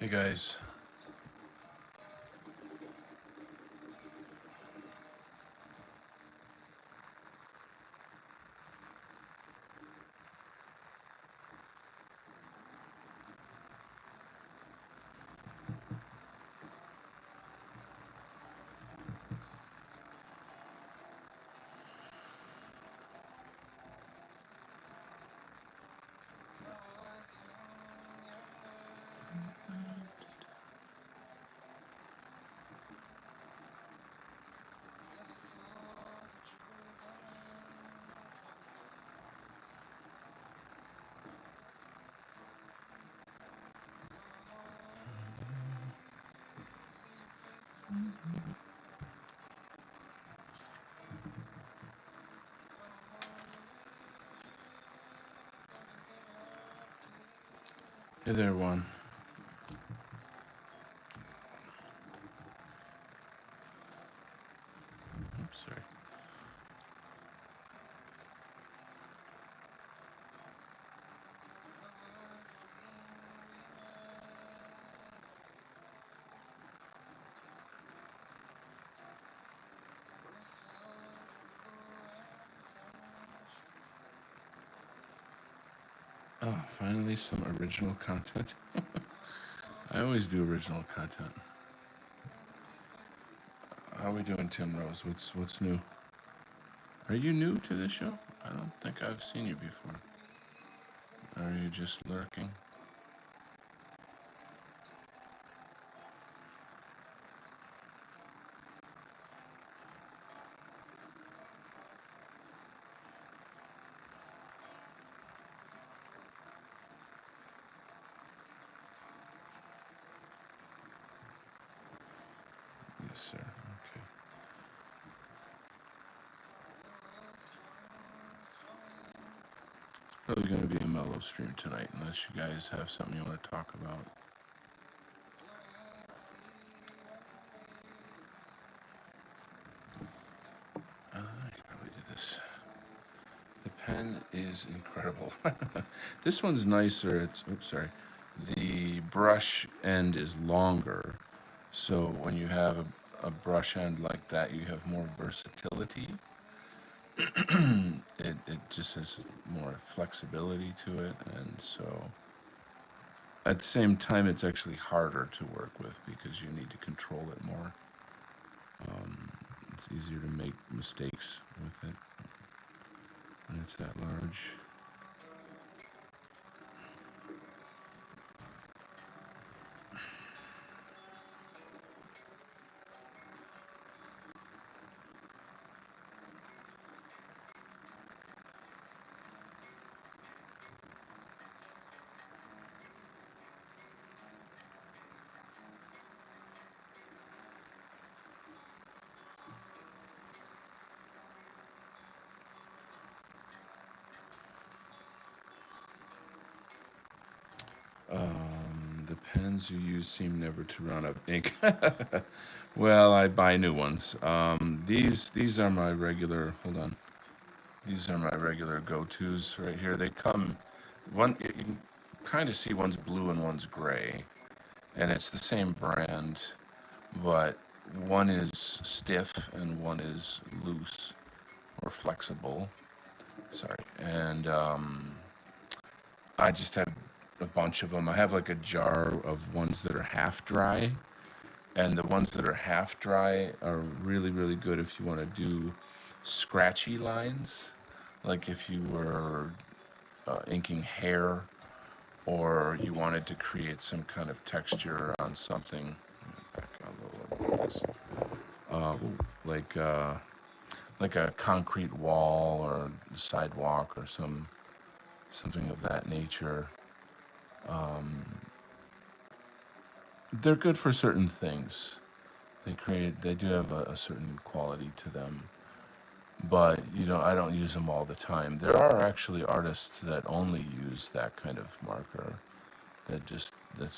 Hey guys. Hey there, one. Oops, sorry. Oh, finally some original content. I always do original content. How are we doing, Tim Rose? What's new? Are you new to this show? I don't think I've seen you before. Are you just lurking? Yes, sir. Okay. It's probably going to be a mellow stream tonight, unless you guys have something you want to talk about. I can probably do this. The pen is incredible. This one's nicer. Oops, sorry. The brush end is longer, so when you have a brush end like that, you have more versatility. It just has more flexibility to it, and so at the same time, it's actually harder to work with because you need to control it more. It's easier to make mistakes with it when it's that large. The pens you use seem never to run out of ink. Well, I buy new ones. These are my regular. Hold on. These are my regular go-tos right here. They come, one, you can kind of see one's blue and one's gray, and it's the same brand, but one is stiff and one is loose or flexible. Sorry. And I just have a bunch of them. I have like a jar of ones that are half dry, and the ones that are half dry are really, really good if you want to do scratchy lines, like if you were inking hair or you wanted to create some kind of texture on something. Back on a little bit of this. Like like a concrete wall or sidewalk or something of that nature. They're good for certain things. They do have a certain quality to them, but I don't use them all the time. There are actually artists that only use that kind of marker. That's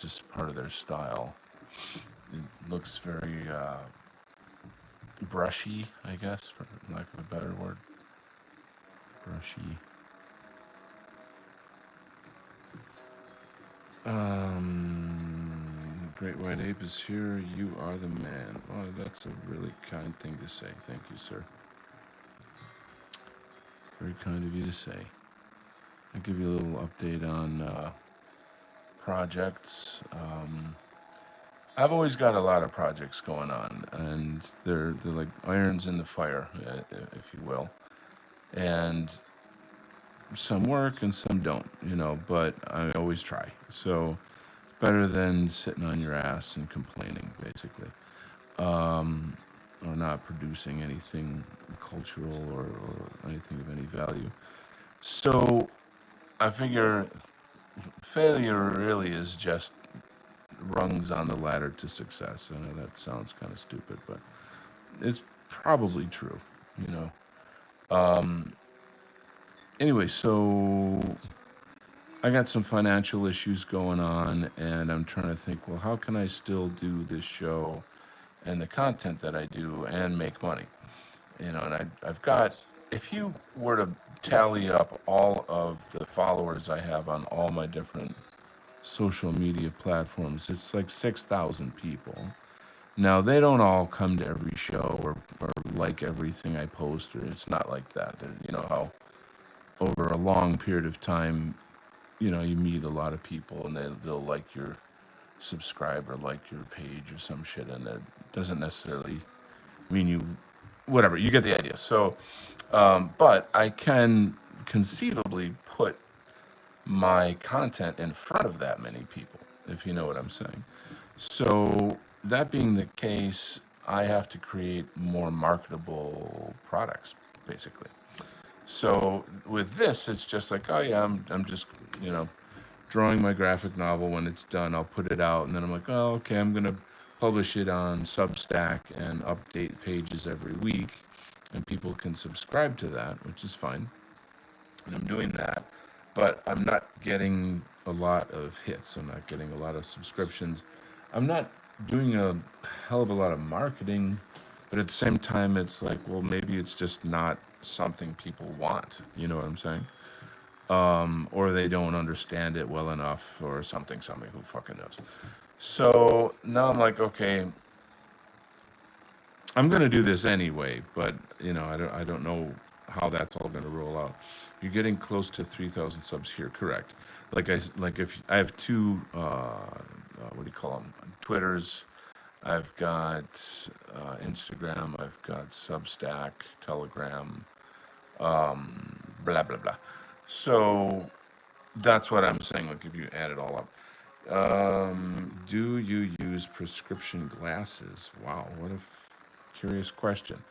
just part of their style. It looks very brushy, I guess, for lack of a better word. Brushy. Great White Ape is here. You are the man. Oh, that's a really kind thing to say. Thank you, sir. Very kind of you to say. I'll give you a little update on projects. I've always got a lot of projects going on, and they're like irons in the fire, if you will. And some work and some don't, but I always try. So better than sitting on your ass and complaining, basically, or not producing anything cultural or anything of any value. So I figure failure really is just rungs on the ladder to success. I know that sounds kind of stupid, but it's probably true, you know. Anyway, so I got some financial issues going on, and I'm trying to think, well, how can I still do this show and the content that I do and make money? And I've got, if you were to tally up all of the followers I have on all my different social media platforms, it's like 6,000 people. Now, they don't all come to every show or like everything I post, or it's not like that. You know how over a long period of time, you meet a lot of people and they'll like your subscribe or like your page or some shit, and that doesn't necessarily mean you, whatever, you get the idea. So, but I can conceivably put my content in front of that many people, if you know what I'm saying. So, that being the case, I have to create more marketable products, basically. So with this, it's just like, oh yeah, I'm just drawing my graphic novel. When it's done, I'll put it out, and then I'm like, oh okay, I'm gonna publish it on Substack and update pages every week, and people can subscribe to that, which is fine. And I'm doing that, but I'm not getting a lot of hits. I'm not getting a lot of subscriptions. I'm not doing a hell of a lot of marketing, but at the same time, it's like, well, maybe it's just not something people want. You know what I'm saying? Or they don't understand it well enough, or something. Who fucking knows? So now I'm like, okay, I'm gonna do this anyway, but I don't know how that's all gonna roll out. You're getting close to 3,000 subs here, correct? Like if I have two, what do you call them? Twitters. I've got Instagram. I've got Substack, Telegram, blah blah blah. So that's what I'm saying. Like if you add it all up. Do you use prescription glasses? Wow, what a curious question.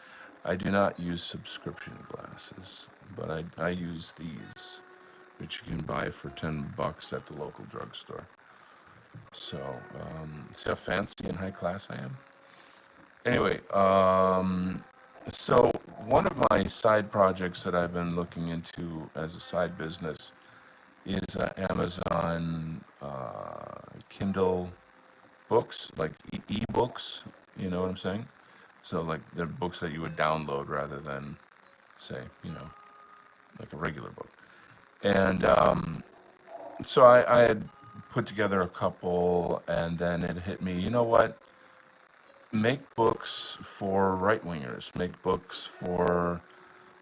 I do not use subscription glasses, but I use these, which you can buy for $10 at the local drugstore. So, see how fancy and high class I am? Anyway, so one of my side projects that I've been looking into as a side business is Amazon Kindle books, like e-books. You know what I'm saying? So like they're books that you would download rather than say, like a regular book. And so I had put together a couple, and then it hit me. You know what? Make books for right wingers. Make books for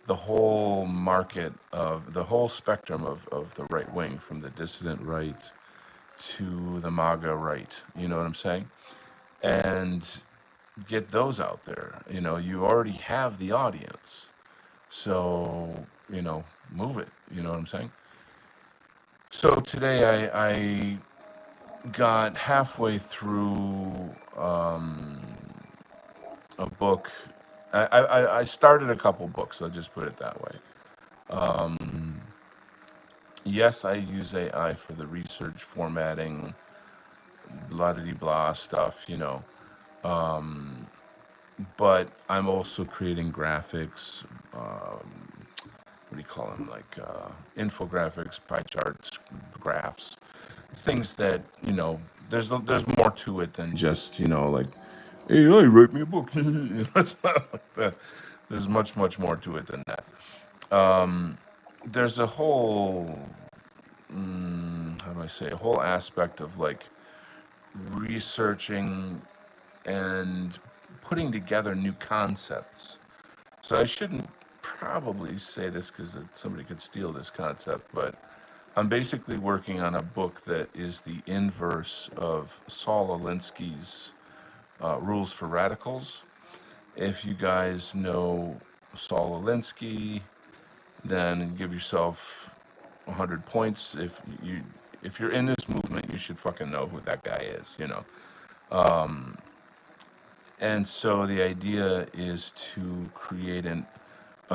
the whole market of the whole spectrum of the right wing, from the dissident right to the MAGA right. You know what I'm saying? And get those out there. You already have the audience. So, move it. You know what I'm saying? So today I got halfway through a book. I started a couple books, I'll just put it that way. Yes, I use AI for the research, formatting, blah blah blah stuff, but I'm also creating graphics. What do you call them? Like infographics, pie charts, graphs, things that there's more to it than just like, hey, write me a book. It's not like that. There's much more to it than that. There's a whole how do I say, a whole aspect of like researching and putting together new concepts. So I shouldn't probably say this because somebody could steal this concept, but I'm basically working on a book that is the inverse of Saul Alinsky's Rules for Radicals. If you guys know Saul Alinsky, then give yourself 100 points. If you're in this movement, you should fucking know who that guy is. And so the idea is to create a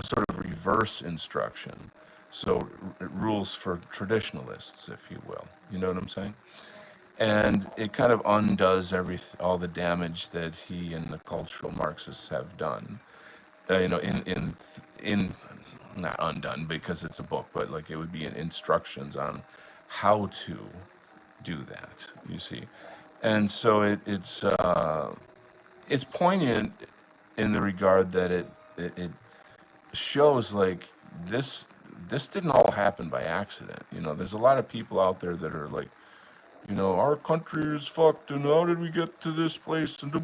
sort of reverse instruction. So rules for traditionalists, if you will. You know what I'm saying? And it kind of undoes all the damage that he and the cultural Marxists have done. In not undone because it's a book, but like it would be instructions on how to do that. You see, and so it's poignant in the regard that it shows like this this didn't all happen by accident. There's a lot of people out there that are like, our country is fucked, and how did we get to this place? And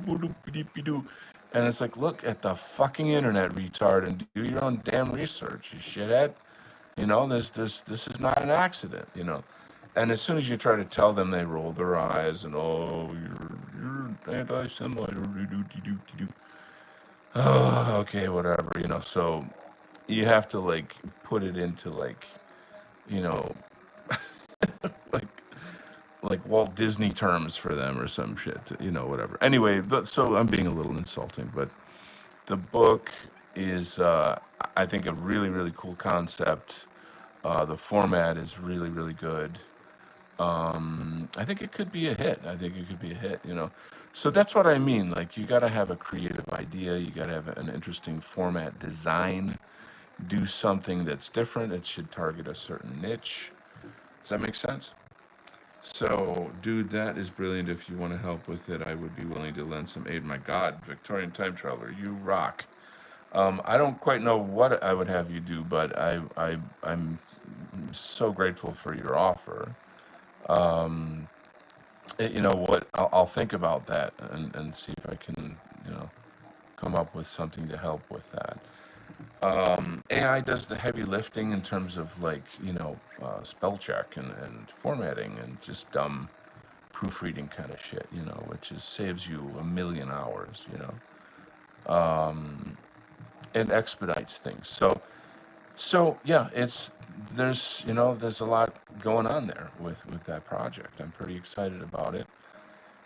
it's like, look at the fucking internet, retard, and do your own damn research, you shithead. This is not an accident. And as soon as you try to tell them, they roll their eyes and, oh, you're anti-Semite. Oh, okay, whatever. So you have to like put it into like, you know, like Walt Disney terms for them or some shit, whatever. Anyway, so I'm being a little insulting, but the book is, I think, a really, really cool concept. The format is really, really good. I think it could be a hit. I think it could be a hit. So that's what I mean. Like, you got to have a creative idea. You got to have an interesting format design. Do something that's different. It should target a certain niche. Does that make sense? So, dude, that is brilliant. If you want to help with it, I would be willing to lend some aid. My God, Victorian Time Traveler, you rock. I don't quite know what I would have you do, but I'm so grateful for your offer. You know what? I'll think about that and see if I can, come up with something to help with that. AI does the heavy lifting in terms of like, spell check and formatting and just dumb proofreading kind of shit, which saves you a million hours, and expedites things. So yeah, there's a lot going on there with that project. I'm pretty excited about it.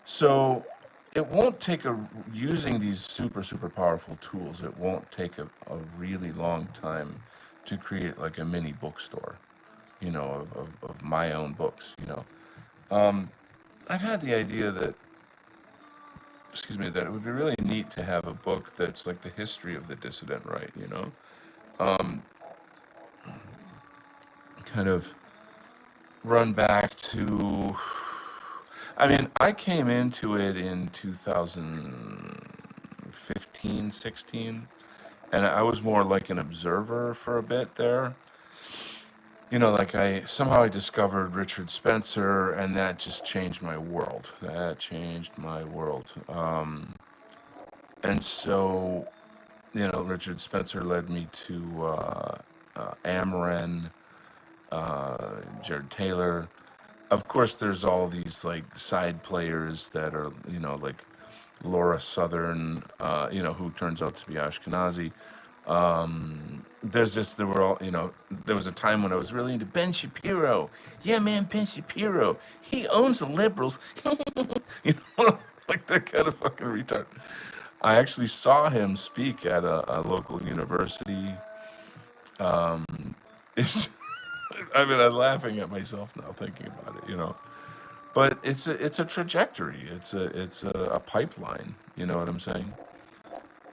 So it won't take using these super powerful tools. It won't take a really long time to create like a mini bookstore, of my own books. I've had the idea that, excuse me, that it would be really neat to have a book that's like the history of the dissident right. Kind of run back to. I mean, I came into it in 2015, 16, and I was more like an observer for a bit there. like I somehow I discovered Richard Spencer, and that just changed my world. That changed my world. And so, Richard Spencer led me to Amaran, Jared Taylor. Of course, there's all these like side players that are, like Laura Southern, who turns out to be Ashkenazi. There were all, there was a time when I was really into Ben Shapiro. Yeah, man, Ben Shapiro. He owns the liberals. Like that kind of fucking retard. I actually saw him speak at a local university. It's, I mean, I'm laughing at myself now thinking about it. But it's a trajectory. It's a pipeline. You know what I'm saying?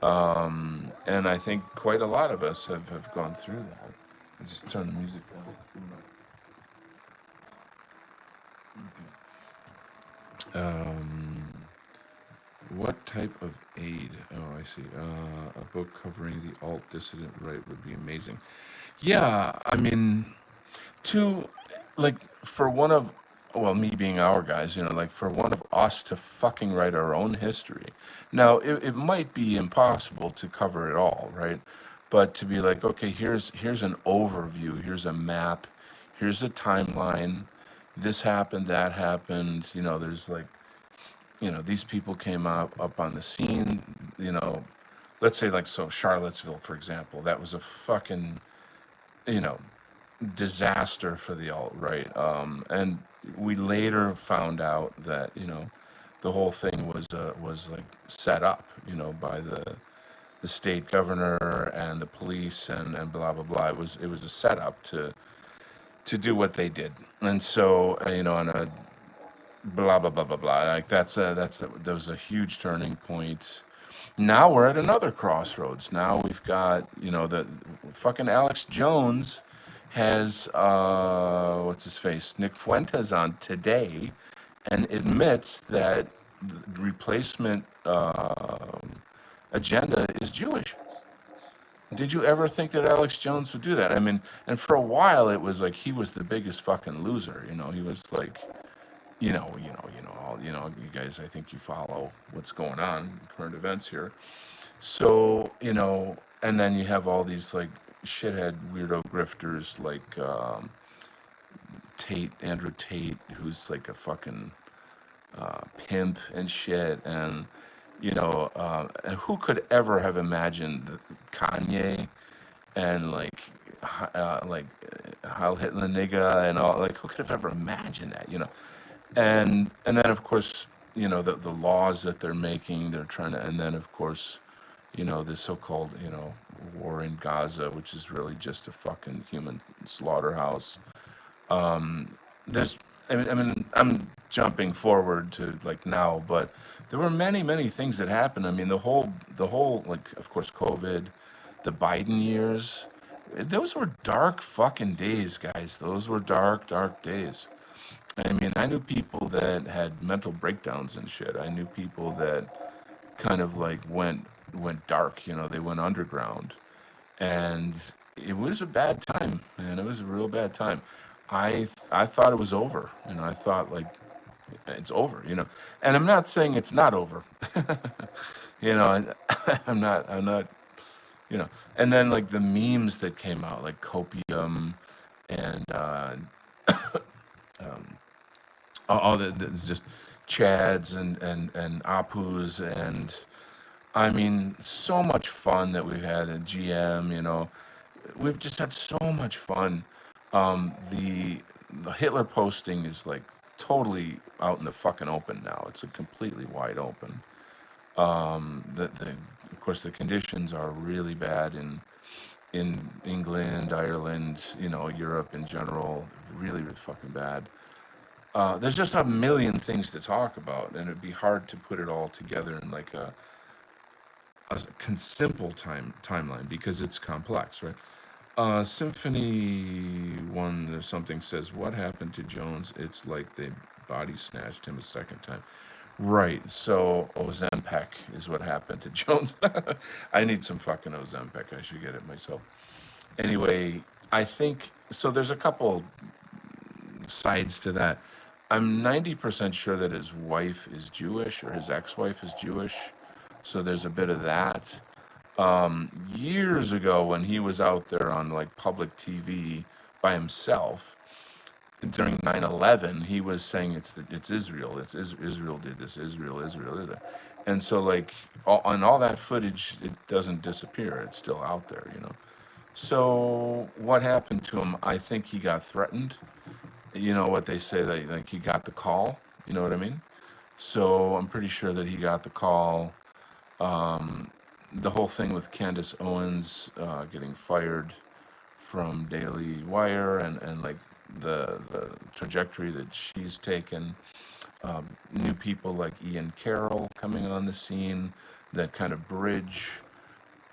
And I think quite a lot of us have gone through that. I just turn the music down. What type of aid? Oh, I see. A book covering the alt dissident right would be amazing. Yeah, I mean, to like for one of well, me being our guys, like for one of us to fucking write our own history. Now it might be impossible to cover it all, right? But to be like, okay, here's an overview, here's a map, here's a timeline, this happened, that happened, there's like, these people came up on the scene, let's say like so Charlottesville, for example, that was a fucking, you know disaster for the alt right. And we later found out that the whole thing was like set up, by the state governor and the police and blah blah blah. It was a setup to do what they did, and so on a blah blah blah blah blah. Like that was a huge turning point. Now we're at another crossroads. Now we've got the fucking Alex Jones has what's his face Nick Fuentes on today, and admits that the replacement agenda is Jewish. Did you ever think that Alex Jones would do that? I mean, and for a while it was like he was the biggest fucking loser. He was like, you guys. I think you follow what's going on, current events here. So, and then you have all these like shithead weirdo grifters like Andrew Tate, who's like a fucking pimp and shit. And, and who could ever have imagined that Kanye and Heil Hitler nigga and all, like, who could have ever imagined that? And then of course, the laws that they're making, they're trying to, and then of course, the so-called, war in Gaza, which is really just a fucking human slaughterhouse. There's, I mean, I'm jumping forward to like now, but there were many, many things that happened. I mean, the whole, like, of course, COVID, the Biden years, those were dark fucking days, guys. Those were dark, dark days. I mean, I knew people that had mental breakdowns and shit. I knew people that kind of like went dark. They went underground, and it was a bad time, man. It was a real bad time. I thought it was over. I thought like it's over. And I'm not saying it's not over. I'm not. And then like the memes that came out, like copium, and all it's just chads and apus, and I mean so much fun that we've had at GM. We've just had so much fun. The Hitler posting is like totally out in the fucking open now. It's a completely wide open. The of course the conditions are really bad in England, Ireland, Europe in general, really, really fucking bad. There's just a million things to talk about, and it'd be hard to put it all together in like a simple timeline because it's complex, right? Symphony One or something says, "What happened to Jones? It's like they body snatched him a second time." Right. So Ozempic is what happened to Jones. I need some fucking Ozempic. I should get it myself. Anyway, I think so. There's a couple sides to that. I'm 90% sure that his wife is Jewish or his ex-wife is Jewish. So there's a bit of that. Years ago, when he was out there on like public TV by himself during 9/11, he was saying it's Israel. Israel did this. Israel did it. And so like on all that footage, it doesn't disappear. It's still out there, you know. So what happened to him? I think he got threatened. You know what they say, like he got the call. You know what I mean? So I'm pretty sure that he got the call. The whole thing with Candace Owens getting fired from Daily Wire, and like the trajectory that she's taken. New people like Ian Carroll coming on the scene that kind of bridge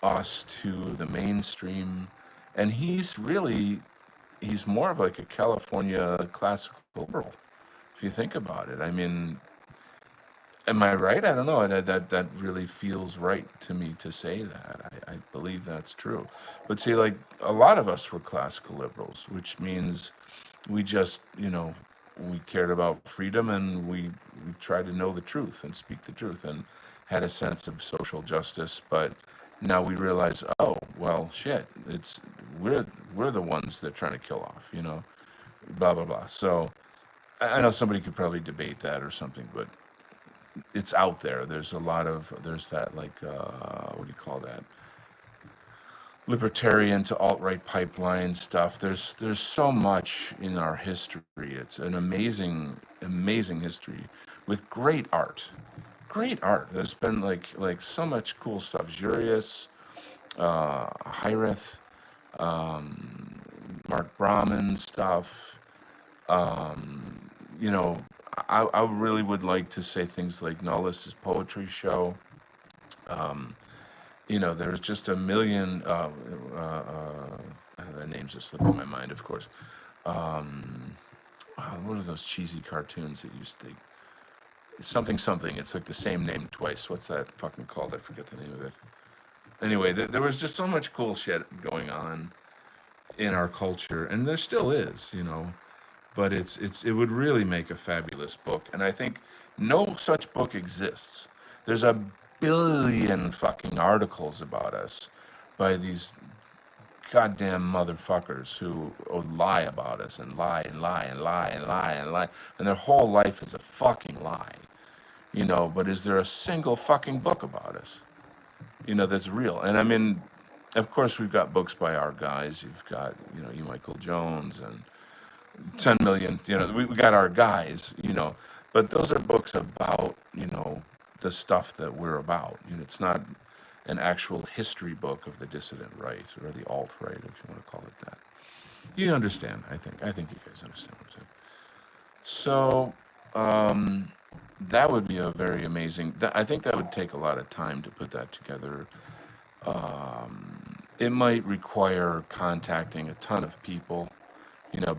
us to the mainstream. And he's more of like a California classical liberal, if you think about it. I mean, am I right? I don't know. That really feels right to me to say that. I believe that's true. But see, like a lot of us were classical liberals, which means we just, we cared about freedom, and we tried to know the truth and speak the truth and had a sense of social justice. But now we realize, oh, well, shit, we're the ones that are trying to kill off, blah, blah, blah. So I know somebody could probably debate that or something, but it's out there. There's that like what do you call that? Libertarian to alt-right pipeline stuff. There's so much in our history. It's an amazing history with great art. Great art. There's been like so much cool stuff. Jurius, Hiraeth, Mark Brahman stuff. You know, I really would like to say things like Nullis's poetry show. There's just a million. The names are slipping my mind, of course. What are those cheesy cartoons that used to something something? It's like the same name twice. What's that fucking called? I forget the name of it. Anyway, there was just so much cool shit going on in our culture, and there still is, but it would really make a fabulous book, and I think no such book exists. There's a billion fucking articles about us by these goddamn motherfuckers who lie about us and lie and lie and lie and lie and lie, and their whole life is a fucking lie, but is there a single fucking book about us, that's real? And I mean, of course, we've got books by our guys. You've got, you Michael Jones and 10 million, we got our guys, but those are books about, the stuff that we're about. It's not an actual history book of the dissident right or the alt right, if you want to call it that. You understand, I think. I think you guys understand what I'm saying. So, that would be a very amazing, I think that would take a lot of time to put that together. It might require contacting a ton of people,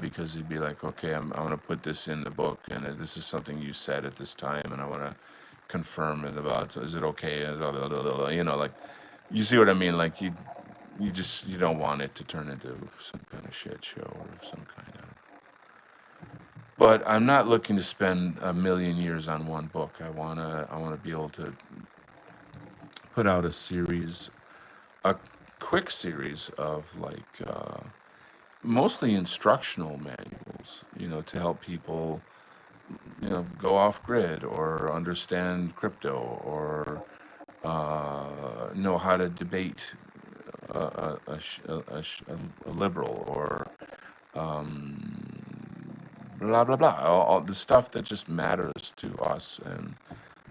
because he'd be like, okay, I'm going to put this in the book, and this is something you said at this time, and I want to confirm it about, is it okay? Like, you see what I mean? Like, you don't want it to turn into some kind of shit show or some kind of. But I'm not looking to spend a million years on one book. I wanna be able to put out a series, a quick series of like mostly instructional manuals, to help people, go off grid or understand crypto or know how to debate a liberal or blah blah blah. All the stuff that just matters to us and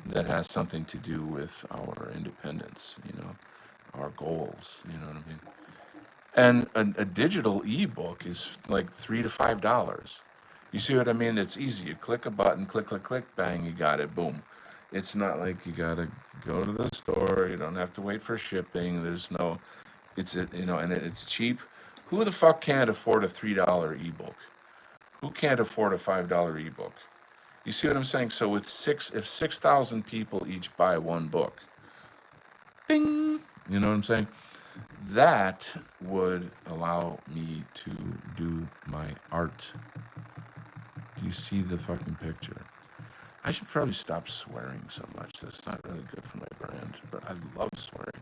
that has something to do with our independence, our goals. You know what I mean? And a digital ebook is like $3 to $5. You see what I mean? It's easy. You click a button, click, click, click, bang, you got it, boom. It's not like you gotta go to the store. You don't have to wait for shipping. There's no, and it's cheap. Who the fuck can't afford a $3 ebook? Who can't afford a $5 ebook? You see what I'm saying? So if 6,000 people each buy one book, bing, you know what I'm saying? That would allow me to do my art. Do you see the fucking picture? I should probably stop swearing so much. That's not really good for my brand, but I love swearing.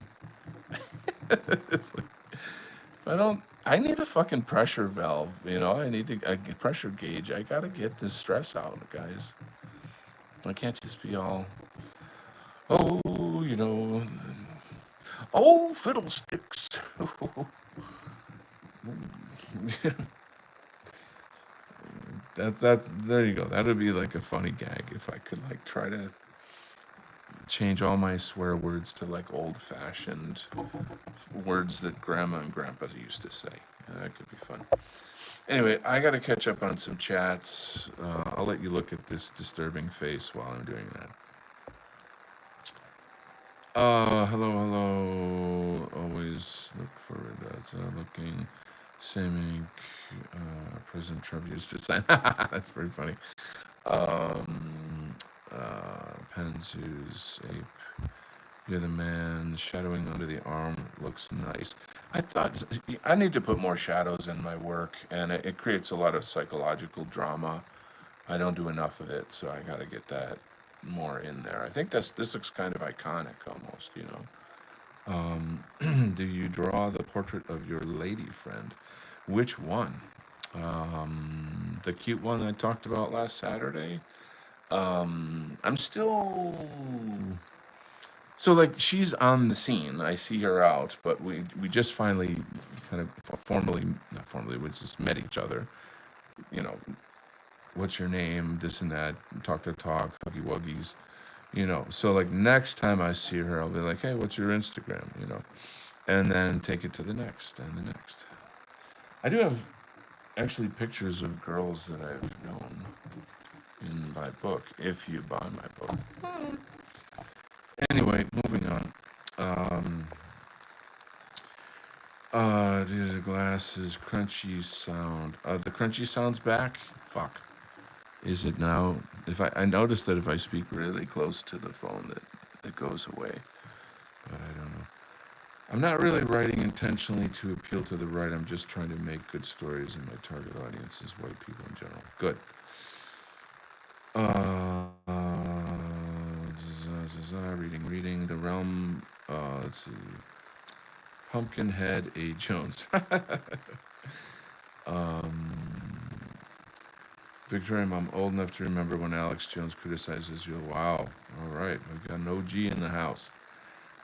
It's like, if I don't, I need a fucking pressure valve, you know? I need a pressure gauge. I gotta get this stress out, guys. I can't just be all, oh, you know, oh, fiddlesticks. There you go. That would be like a funny gag if I could like try to change all my swear words to like old fashioned words that grandma and grandpa used to say. That could be fun. Anyway, I got to catch up on some chats. I'll let you look at this disturbing face while I'm doing that. Hello, hello. Always look forward. That's looking. Same ink. President Trump used to say. That's pretty funny. Panzoos, ape. You're the man. Shadowing under the arm looks nice. I need to put more shadows in my work, and it creates a lot of psychological drama. I don't do enough of it, so I got to get that more in there. I think this looks kind of iconic almost, you know. Do you draw the portrait of your lady friend? Which one? The cute one I talked about last Saturday. I'm still so like she's on the scene. I see her out, but we just finally kind of formally, not formally, we just met each other. You know, what's your name? This and that. Talk, huggy wuggies. You know, so like next time I see her, I'll be like, hey, what's your Instagram? You know, and then take it to the next and the next. I do have actually pictures of girls that I've known in my book, if you buy my book. Anyway, moving on. The glasses, crunchy sound. The crunchy sound's back? Fuck. Is it now? I noticed that if I speak really close to the phone that it goes away. But I don't know. I'm not really writing intentionally to appeal to the right. I'm just trying to make good stories, and my target audience is white people in general. Good. Reading. The Realm. Let's see. Pumpkinhead A. Jones. Victoria, I'm old enough to remember when Alex Jones criticized Israel. Wow. All right. We've got an OG in the house.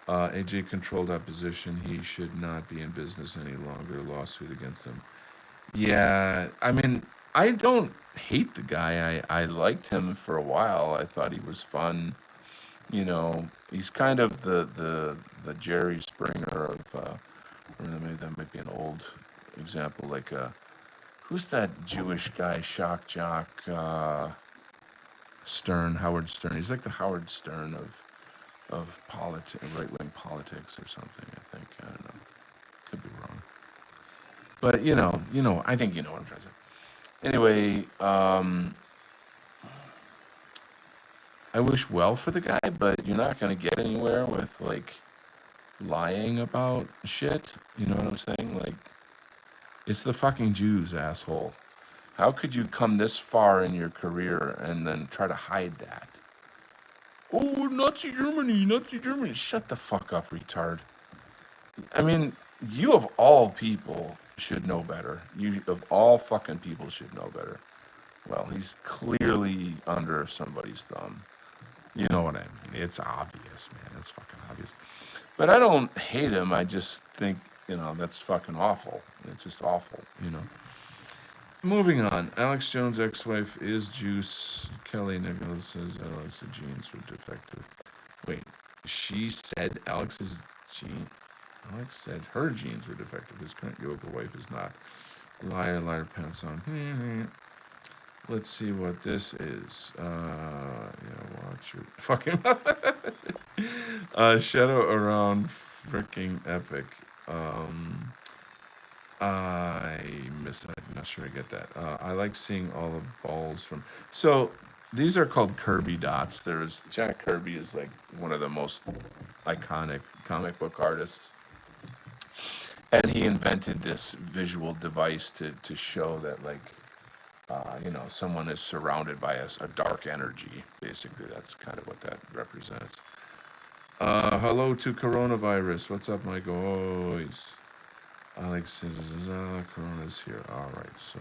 AJ controlled opposition. He should not be in business any longer. Lawsuit against him. Yeah. I mean, I don't hate the guy. I liked him for a while. I thought he was fun. You know, he's kind of the Jerry Springer of, or maybe that might be an old example, like who's that Jewish guy, shock jock, Stern, Howard Stern. He's like the Howard Stern of right-wing politics or something, I think. I don't know. Could be wrong. But, I think you know what I'm trying to say. Anyway, I wish well for the guy, but you're not going to get anywhere with, like, lying about shit. You know what I'm saying? Like, it's the fucking Jews, asshole. How could you come this far in your career and then try to hide that? Oh, Nazi Germany. Shut the fuck up, retard. I mean, you of all people should know better. You of all fucking people should know better. Well, he's clearly under somebody's thumb. You know what I mean? It's obvious, man. It's fucking obvious. But I don't hate him. I just think, that's fucking awful. It's just awful, Moving on. Alex Jones' ex-wife is Juice. Kelly Nicholas says Alex's genes were defective. Wait, she said Alex's gene? Alex said her genes were defective. His current yoga wife is not. Liar, pants on. Let's see what this is. Watch your fucking Shadow Around freaking epic. I'm not sure I get that. I like seeing all the balls from. So these are called Kirby dots. Jack Kirby is like one of the most iconic comic book artists. And he invented this visual device to show that, like, someone is surrounded by a dark energy. Basically, that's kind of what that represents. Hello to coronavirus. What's up, my boys? Alex says, Corona's here. All right, so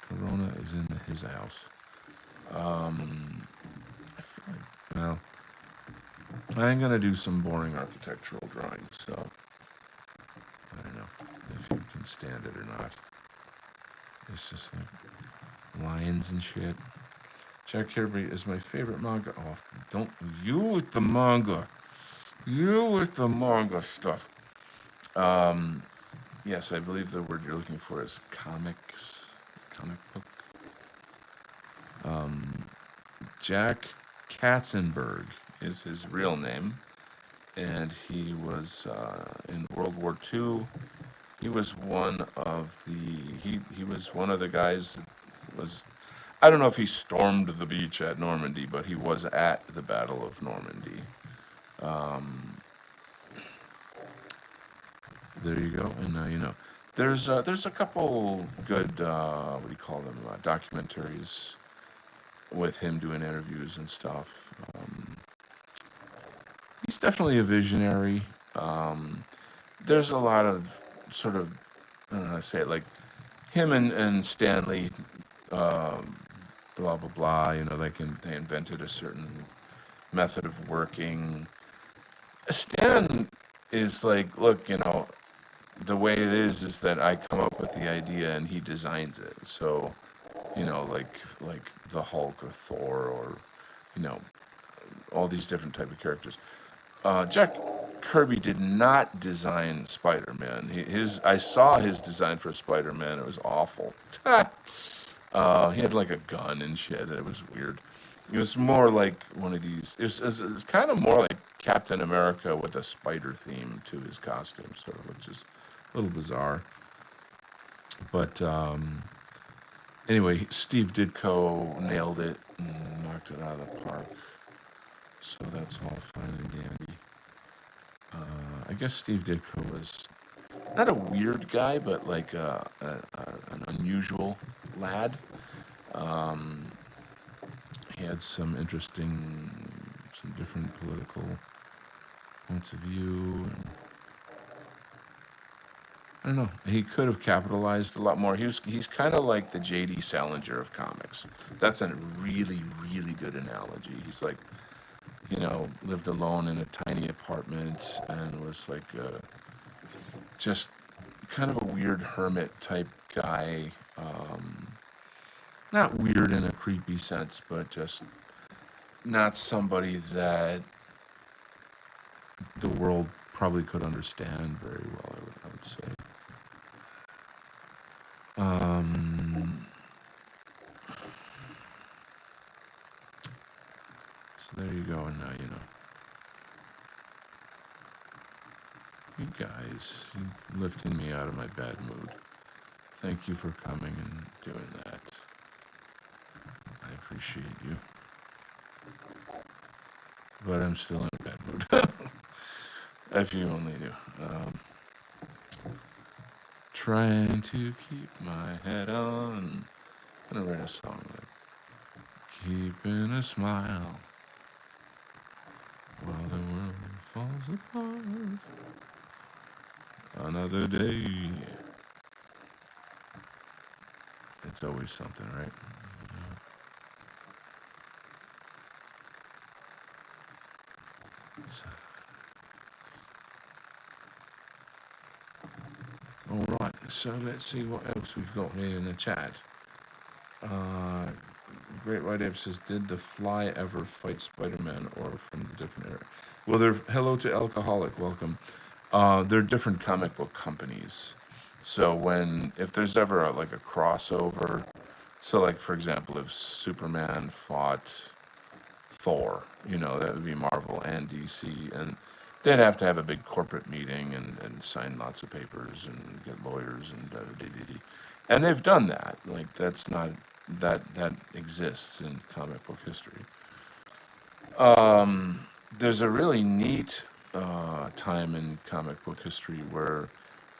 Corona is in his house. I feel like, well, I'm gonna do some boring architectural drawings, so I don't know if you can stand it or not. It's just like lions and shit. Jack Kirby is my favorite manga. Oh, don't you with the manga. You with the manga stuff. Yes, I believe the word you're looking for is comics. Comic book. Jack Katzenberg is his real name. And he was in World War II. He was one of he was one of the guys that was, I don't know if he stormed the beach at Normandy, but he was at the Battle of Normandy. There you go, and there's a couple good what do you call them, documentaries with him doing interviews and stuff. He's definitely a visionary. There's a lot of sort of, I don't know how to say it, like him and Stanley, blah blah blah. They invented a certain method of working. Stan is like, look, the way it is that I come up with the idea and he designs it. So, like the Hulk or Thor or, all these different type of characters. Jack Kirby did not design Spider-Man. I saw his design for Spider-Man. It was awful. He had like a gun and shit. It was weird. It was more like one of these. It was kind of more like Captain America with a spider theme to his costume, sort of, which is a little bizarre. But anyway, Steve Ditko nailed it and knocked it out of the park. So that's all fine and dandy. I guess Steve Ditko was not a weird guy, but like an unusual lad. He had some different political points of view. And I don't know. He could have capitalized a lot more. He's kind of like the J.D. Salinger of comics. That's a really, really good analogy. He's like, lived alone in a tiny apartment and was like just kind of a weird hermit type guy. Not weird in a creepy sense, but just not somebody that the world probably could understand very well, I would say. So there you go, and now you know. You guys, you're lifting me out of my bad mood. Thank you for coming and doing that. I appreciate you. But I'm still in a bad mood. If you only knew. Trying to keep my head on. I'm gonna write a song like keeping a smile while the world falls apart. Another day. It's always something, right? All right, so let's see what else we've got here in the chat. Great White Ape says, did the Fly ever fight Spider-Man or from the different era? Well, hello to Alcoholic, welcome. They're different comic book companies. So if there's ever a crossover, so like for example, if Superman fought Thor, that would be Marvel and DC, and they'd have to have a big corporate meeting and sign lots of papers and get lawyers and da-da-dee-dee-dee. And they've done that. Like, that's not, that exists in comic book history. There's a really neat time in comic book history where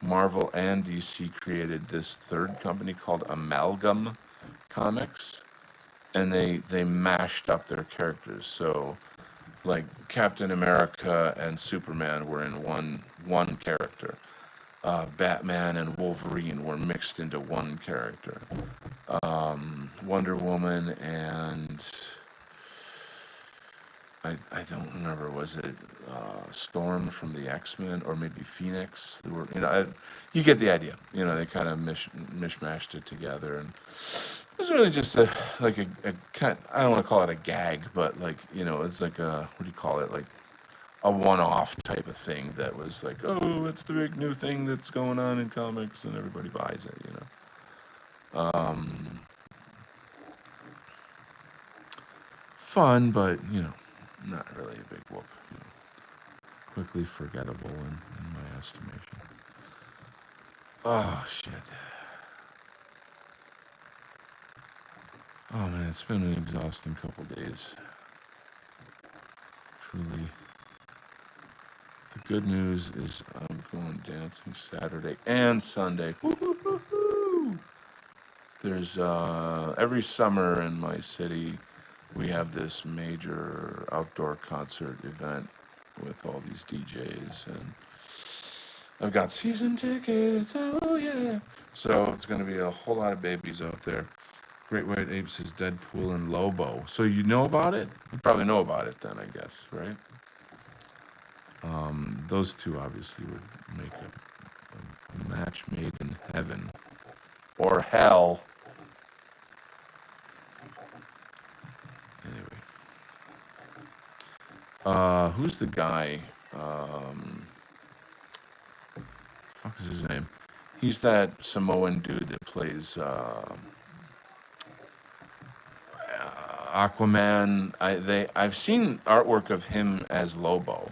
Marvel and DC created this third company called Amalgam Comics, and they mashed up their characters. So like Captain America and Superman were in one character. Batman and Wolverine were mixed into one character. Wonder Woman and I don't remember, was it Storm from the X-Men or maybe Phoenix? They were, you get the idea. They kind of mishmashed it together, and it was really just a kind. I don't want to call it a gag, but it's like a, what do you call it? Like a one-off type of thing that was like, oh, it's the big new thing that's going on in comics, and everybody buys it. Fun, but not really a big whoop. Quickly forgettable in my estimation. Oh shit. Oh man, it's been an exhausting couple days. Truly. The good news is I'm going dancing Saturday and Sunday. Woo-hoo-hoo-hoo! There's every summer in my city we have this major outdoor concert event with all these DJs, and I've got season tickets. Oh yeah! So it's gonna be a whole lot of babies out there. Great White Apes is Deadpool and Lobo. So you know about it? You probably know about it then, I guess, right? Those two obviously would make a match made in heaven or hell. Anyway, who's the guy? Fuck is his name? He's that Samoan dude that plays Aquaman. I've seen artwork of him as Lobo,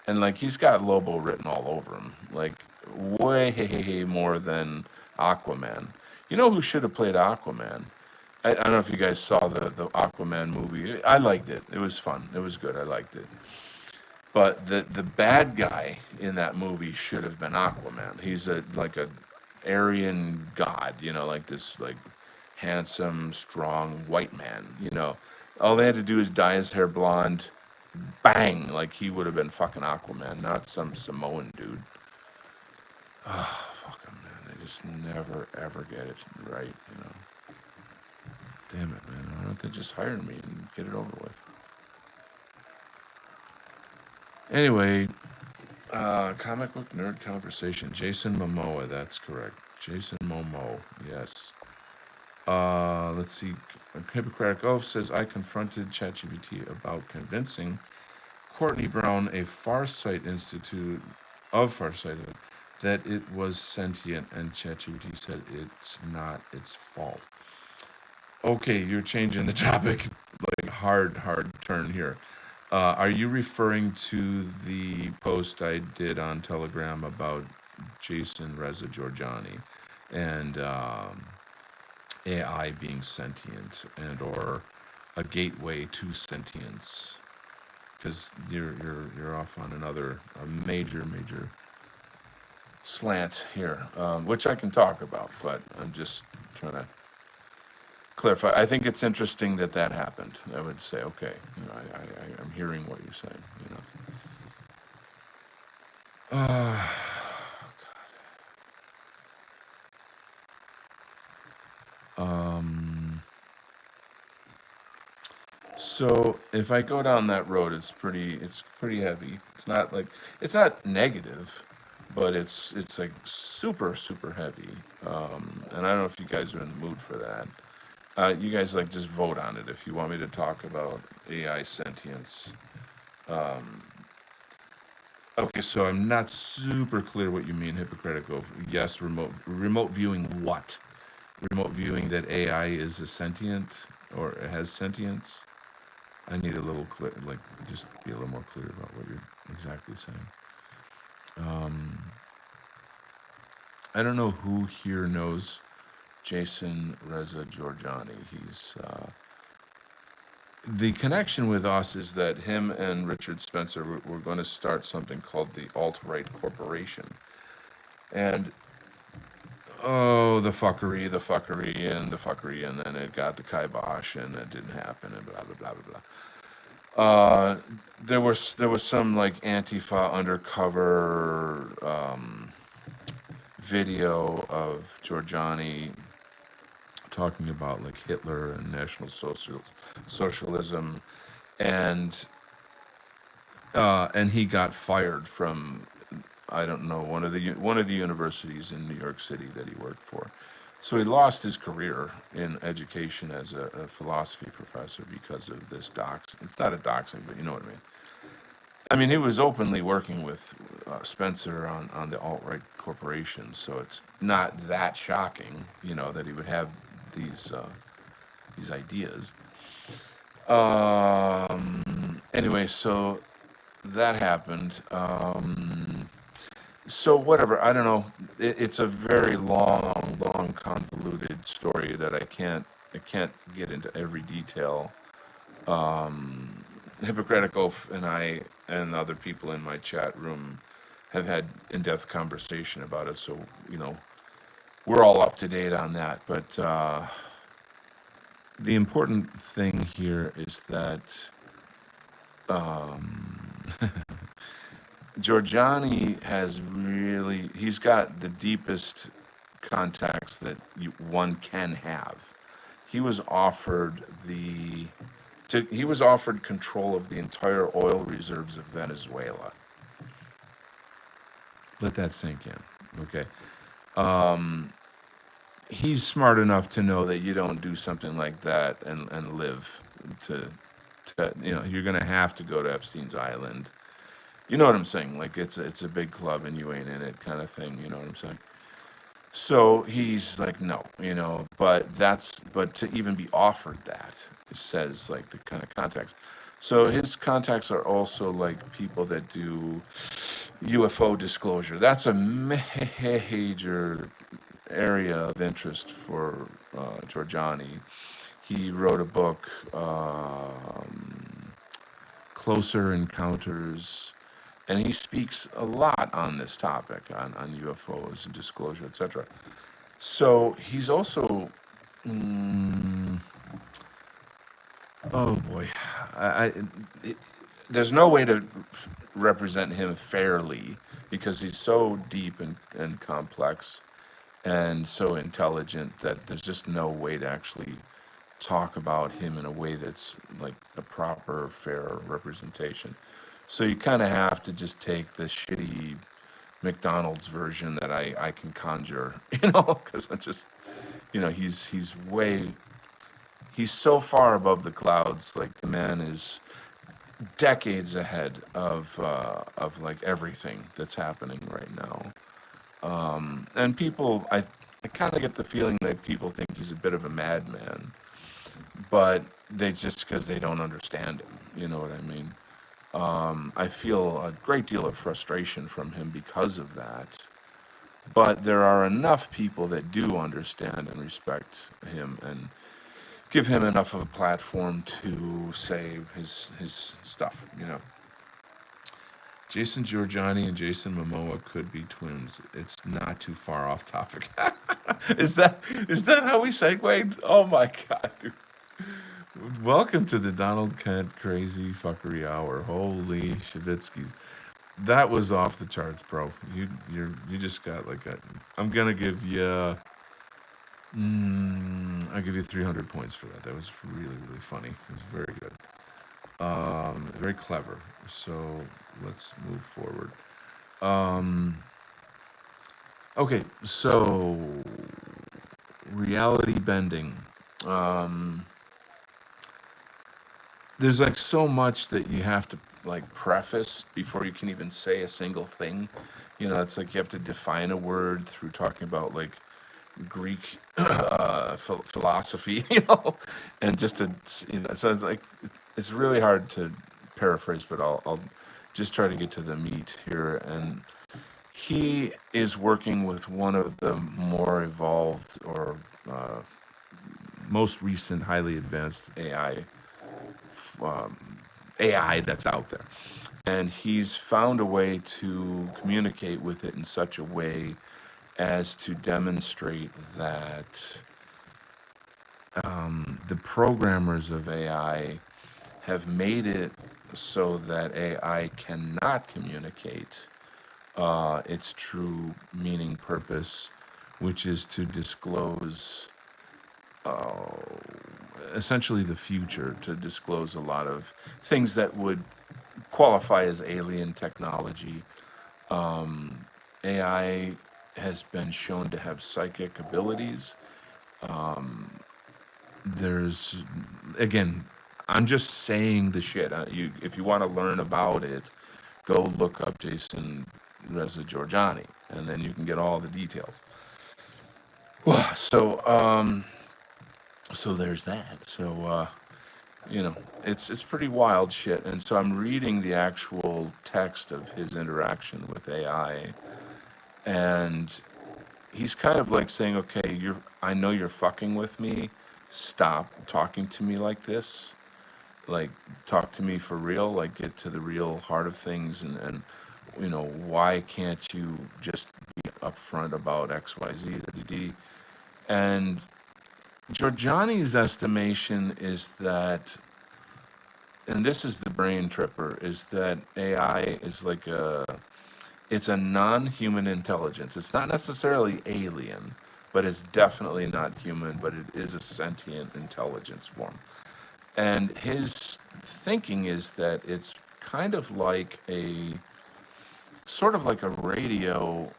and like he's got Lobo written all over him, like way more than Aquaman. You know who should have played Aquaman? I don't know if you guys saw the Aquaman movie. I liked it. It was fun. It was good. I liked it. But the bad guy in that movie should have been Aquaman. He's a Aryan god, like this like handsome, strong white man. All they had to do is dye his hair blonde, bang, like he would have been fucking Aquaman, not some Samoan dude. Oh, fuck 'em, man. They just never ever get it right. Damn it, man. Why don't they just hire me and get it over with? Anyway, comic book nerd conversation. Jason Momoa, that's correct. Jason Momoa, yes. Let's see. Hippocratic Oath says, I confronted ChatGPT about convincing Courtney Brown, a Farsight Institute of Farsight, that it was sentient, and ChatGPT said it's not its fault. Okay, you're changing the topic, like hard turn here. Are you referring to the post I did on Telegram about Jason Reza Giorgiani and AI being sentient and or a gateway to sentience? Because you're off on a major slant here, which I can talk about, but I'm just trying to clarify. I think it's interesting that happened. I would say, okay, I'm hearing what you're saying. So if I go down that road, it's pretty heavy. It's not negative, but it's like super heavy. And I don't know if you guys are in the mood for that. You guys like just vote on it if you want me to talk about AI sentience. Okay, so I'm not super clear what you mean, Hippocratic Oath. Yes, remote viewing what? Remote viewing that AI is a sentient or it has sentience? I need a little clear, like just be a little more clear about what you're exactly saying. I don't know who here knows Jason Reza Giorgiani. the connection with us is that him and Richard Spencer were going to start something called the Alt-Right Corporation. And oh, the fuckery, and the fuckery, and then it got the kibosh, and it didn't happen, and blah blah blah blah blah. There was some like Antifa undercover video of Giorgiani talking about like Hitler and National Socialism, and and he got fired from, I don't know, one of the universities in New York City that he worked for. So he lost his career in education as a philosophy professor because of this dox. It's not a doxing, but you know what I mean. I mean, he was openly working with Spencer on the alt-right corporation, so it's not that shocking, that he would have these ideas. Anyway, so that happened. So whatever, I don't know. It's a very long, convoluted story that I can't get into every detail. Hippocratic Oath and I and other people in my chat room have had in-depth conversation about it, so we're all up to date on that. But the important thing here is that Giorgiani he's got the deepest contacts that one can have. He was offered he was offered control of the entire oil reserves of Venezuela. Let that sink in, okay? He's smart enough to know that you don't do something like that and live to you're gonna have to go to Epstein's Island. You know what I'm saying? Like it's a big club and you ain't in it, kind of thing. You know what I'm saying? So he's like, no, but to even be offered that, it says like the kind of contacts. So his contacts are also like people that do UFO disclosure. That's a major area of interest for Giorgiani. He wrote a book, Closer Encounters, and he speaks a lot on this topic, on UFOs and disclosure, etc. So he's also, oh boy, there's no way to represent him fairly because he's so deep and complex and so intelligent that there's just no way to actually talk about him in a way that's like a proper, fair representation. So you kind of have to just take the shitty McDonald's version that I can conjure, because I'm just, he's so far above the clouds. Like the man is decades ahead of like everything that's happening right now. And people, I kind of get the feeling that people think he's a bit of a madman, but they just because they don't understand him. You know what I mean? I feel a great deal of frustration from him because of that. But there are enough people that do understand and respect him and give him enough of a platform to say his stuff. Jason Giorgiani and Jason Momoa could be twins. It's not too far off topic. Is that how we segued? Oh my god, dude. Welcome to the Donald Kent Crazy Fuckery Hour. Holy Shavitsky's. That was off the charts, bro. You just got like a. I'm gonna give you. I'll give you 300 points for that. That was really funny. It was very good. Very clever. So let's move forward. Okay, so reality bending. There's like so much that you have to like preface before you can even say a single thing. It's like you have to define a word through talking about like Greek philosophy, and just to, so it's like it's really hard to paraphrase, but I'll just try to get to the meat here. And he is working with one of the more evolved or most recent highly advanced AI AI that's out there. And he's found a way to communicate with it in such a way as to demonstrate that the programmers of AI have made it so that AI cannot communicate its true meaning purpose, which is to disclose essentially the future, to disclose a lot of things that would qualify as alien technology. AI has been shown to have psychic abilities. There's, again, I'm just saying the shit. If you want to learn about it, go look up Jason Reza Giorgiani, and then you can get all the details. So there's that. So it's pretty wild shit. And so I'm reading the actual text of his interaction with AI, and he's kind of like saying, "Okay, I know you're fucking with me. Stop talking to me like this. Like, talk to me for real. Like, get to the real heart of things. And why can't you just be upfront about X, Y, Z, da, da, da?" And Giorgiani's estimation is that, and this is the brain tripper, is that AI is like it's a non-human intelligence. It's not necessarily alien, but it's definitely not human, but it is a sentient intelligence form. And his thinking is that it's kind of like sort of like a radio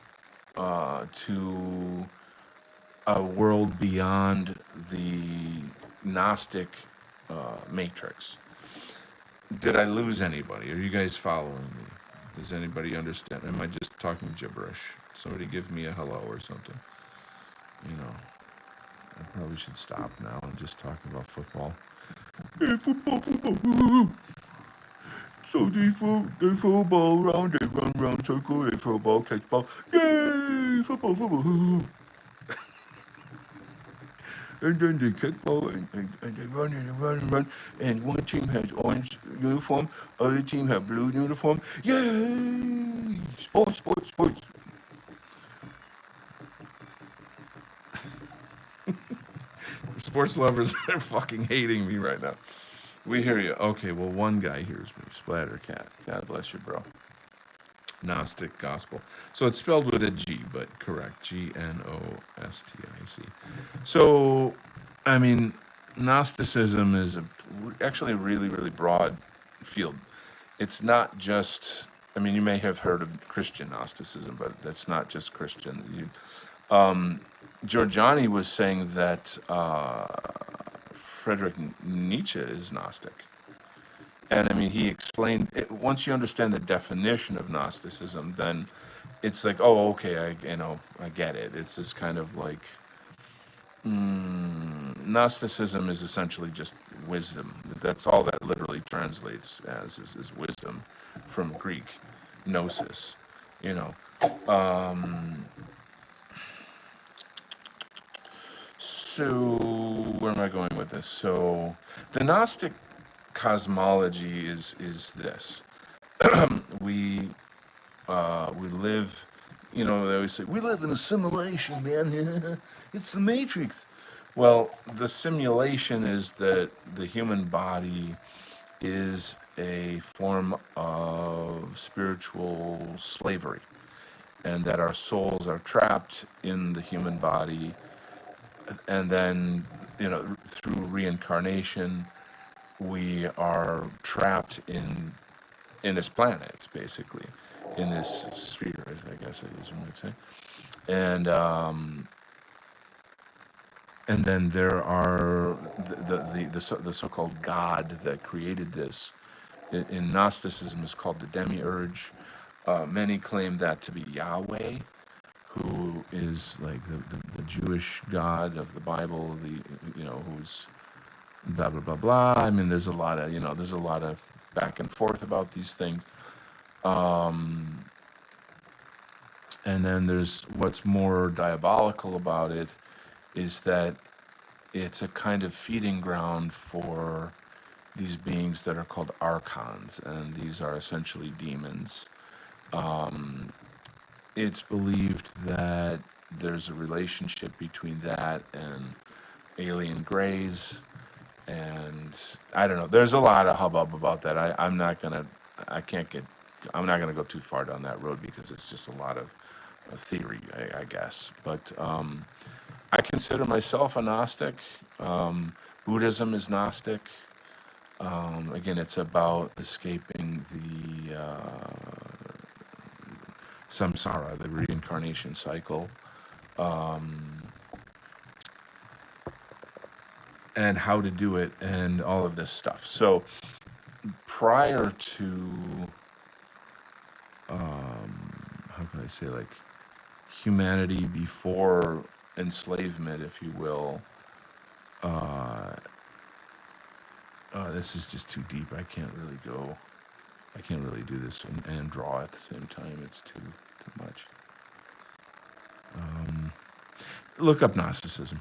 to a world beyond the Gnostic matrix. Did I lose anybody? Are you guys following me? Does anybody understand? Am I just talking gibberish? Somebody give me a hello or something. I probably should stop now and just talk about football. Hey, football. So they throw a ball around, they run around circle, they throw a ball, catch ball. Yay! Football. And then they kick ball and they run and run and run. And one team has orange uniform, other team have blue uniform. Yay! Sports. Sports lovers are fucking hating me right now. We hear you. Okay, well, one guy hears me. Splattercat. God bless you, bro. Gnostic gospel. So it's spelled with a G, but correct. Gnostic. So, I mean, Gnosticism is actually a really, really broad field. It's not just, I mean, you may have heard of Christian Gnosticism, but that's not just Christian. Giorgiani was saying that Friedrich Nietzsche is Gnostic. And I mean, he explained it. Once you understand the definition of Gnosticism, then it's like, oh, okay, I get it. It's this kind of like Gnosticism is essentially just wisdom. That's all that literally translates as is wisdom from Greek, gnosis. So where am I going with this? So the Gnostic cosmology is this. we live, they always say, we live in a simulation, man. It's the Matrix. Well, the simulation is that the human body is a form of spiritual slavery, and that our souls are trapped in the human body, and then, through reincarnation, we are trapped in this planet, basically, in this sphere, I guess you might say, and then there are the so-called God that created this. In Gnosticism, is called the Demiurge. Many claim that to be Yahweh, who is like the Jewish God of the Bible, who's blah blah blah blah. I mean, there's a lot of back and forth about these things. And then there's what's more diabolical about it is that it's a kind of feeding ground for these beings that are called archons, and these are essentially demons. It's believed that there's a relationship between that and alien greys, and I don't know. There's a lot of hubbub about that. I can't get, I'm not gonna go too far down that road because it's just a lot of theory, I guess. But I consider myself a Gnostic. Buddhism is Gnostic. Again, it's about escaping the samsara, the reincarnation cycle, and how to do it, and all of this stuff. So prior to, how can I say, like humanity before enslavement, if you will. This is just too deep. I can't really go. I can't really do this and draw at the same time. It's too much. Look up Gnosticism.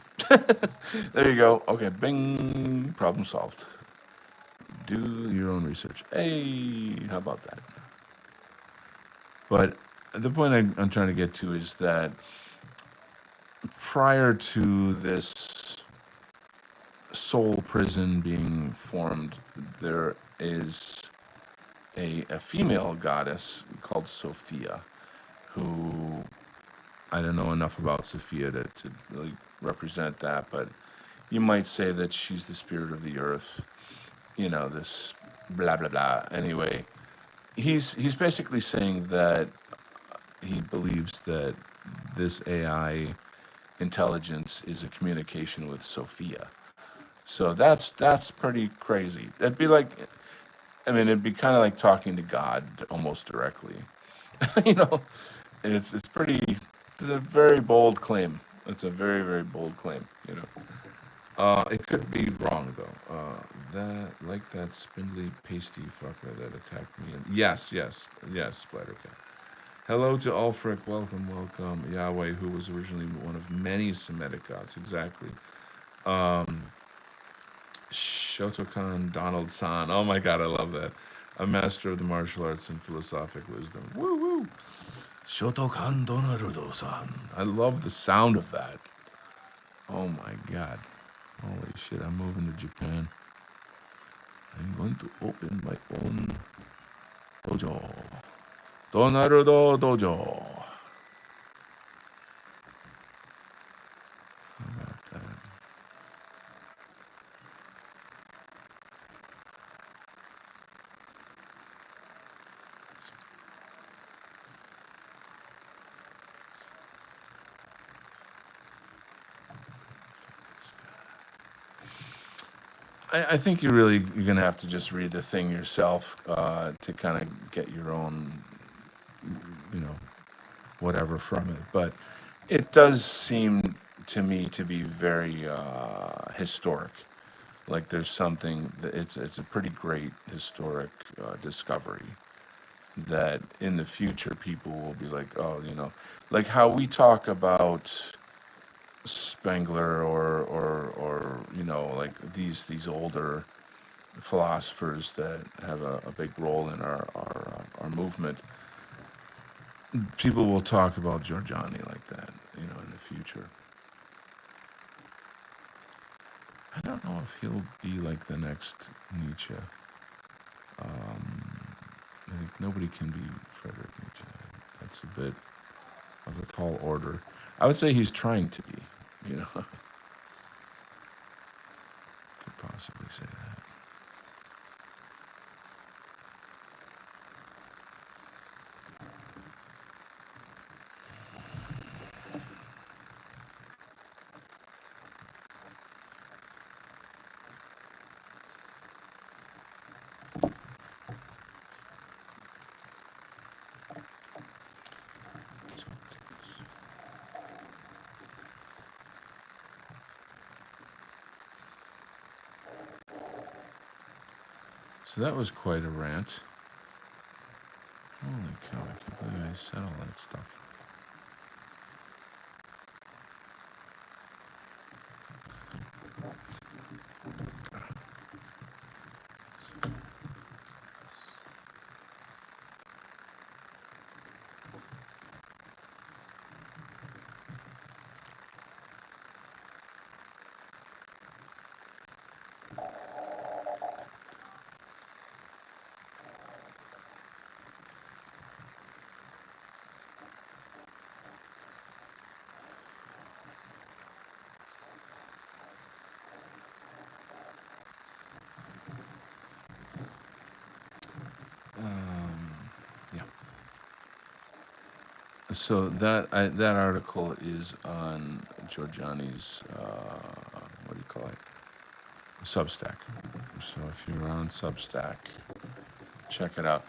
There you go. Okay, bing. Problem solved. Do your own research. Hey, how about that? But the point I'm trying to get to is that prior to this soul prison being formed, there is a female goddess called Sophia, who I don't know enough about Sophia to really represent that, but you might say that she's the spirit of the earth, this blah blah blah. Anyway, he's basically saying that he believes that this AI intelligence is a communication with Sophia. So that's pretty crazy. That'd be like, I mean, it'd be kind of like talking to God almost directly. you know, it's pretty. It's a very bold claim. It's a very very bold claim. It could be wrong though. That spindly pasty fucker that attacked me. Yes, Spider Cat. Hello to Ulfric. Welcome. Yahweh, who was originally one of many Semitic gods. Exactly. Shotokan Donald San. Oh my god, I love that. A master of the martial arts and philosophic wisdom. Woo woo. Shotokan Donald San. I love the sound of that. Oh my god. Holy shit, I'm moving to Japan. I'm going to open my own dojo. Donarudo Dojo. How about that? I think you're gonna have to just read the thing yourself to kind of get your own, you know, whatever from it. But it does seem to me to be very historic. Like there's something that it's a pretty great historic discovery that in the future people will be like, oh, like how we talk about Spengler or like these older philosophers that have a big role in our movement. People will talk about Giorgiani like that, in the future. I don't know if he'll be like the next Nietzsche. I think nobody can be Friedrich Nietzsche. That's a bit of a tall order. I would say he's trying to be, could possibly say that. So that was quite a rant. Holy cow, I can't believe I said all that stuff. So that article is on Giorgiani's what do you call it? Substack. So if you're on Substack, check it out.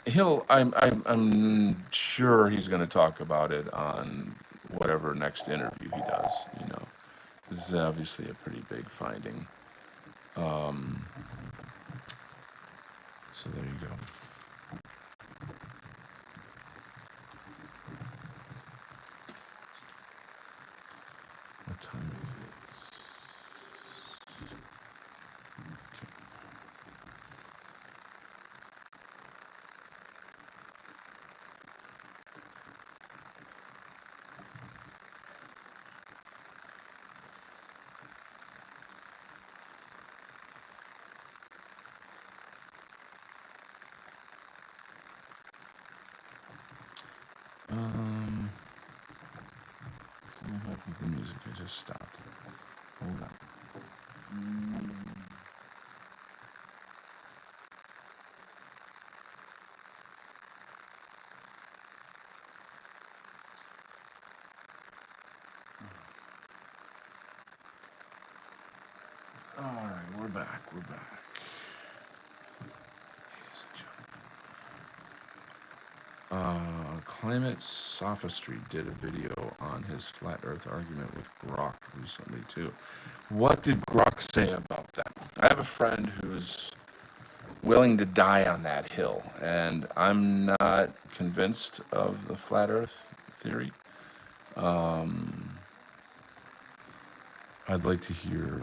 I'm sure he's going to talk about it on whatever next interview he does. This is obviously a pretty big finding. So there you go. What time is it? Okay. Um, what happened to the music? I just stopped. Hold on. All right, we're back. We're back. Ladies and gentlemen. Climate Sophistry did a video on his flat Earth argument with Grok recently too. What did Grok say about that? I have a friend who's willing to die on that hill, and I'm not convinced of the flat Earth theory. I'd like to hear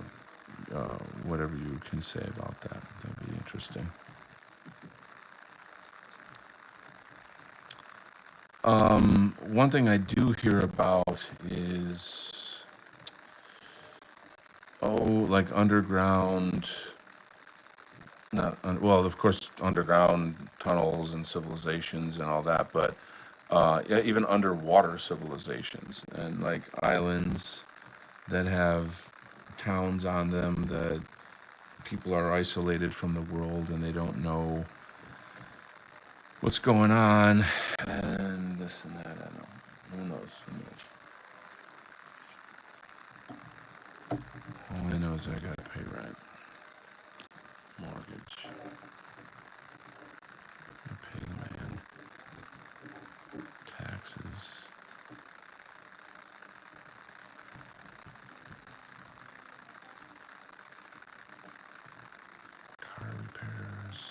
whatever you can say about that. That'd be interesting. One thing I do hear about is, like underground, not, well, of course, underground tunnels and civilizations and all that, but yeah, even underwater civilizations and like islands that have towns on them that people are isolated from the world and they don't know what's going on and this and that. I don't know. Who knows? Who knows? All I know is I gotta pay rent, mortgage, I pay the man, taxes. Car repairs.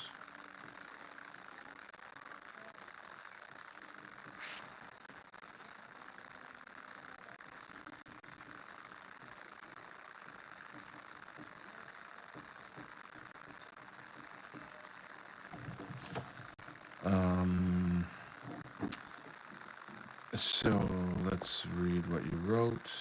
So let's read what you wrote.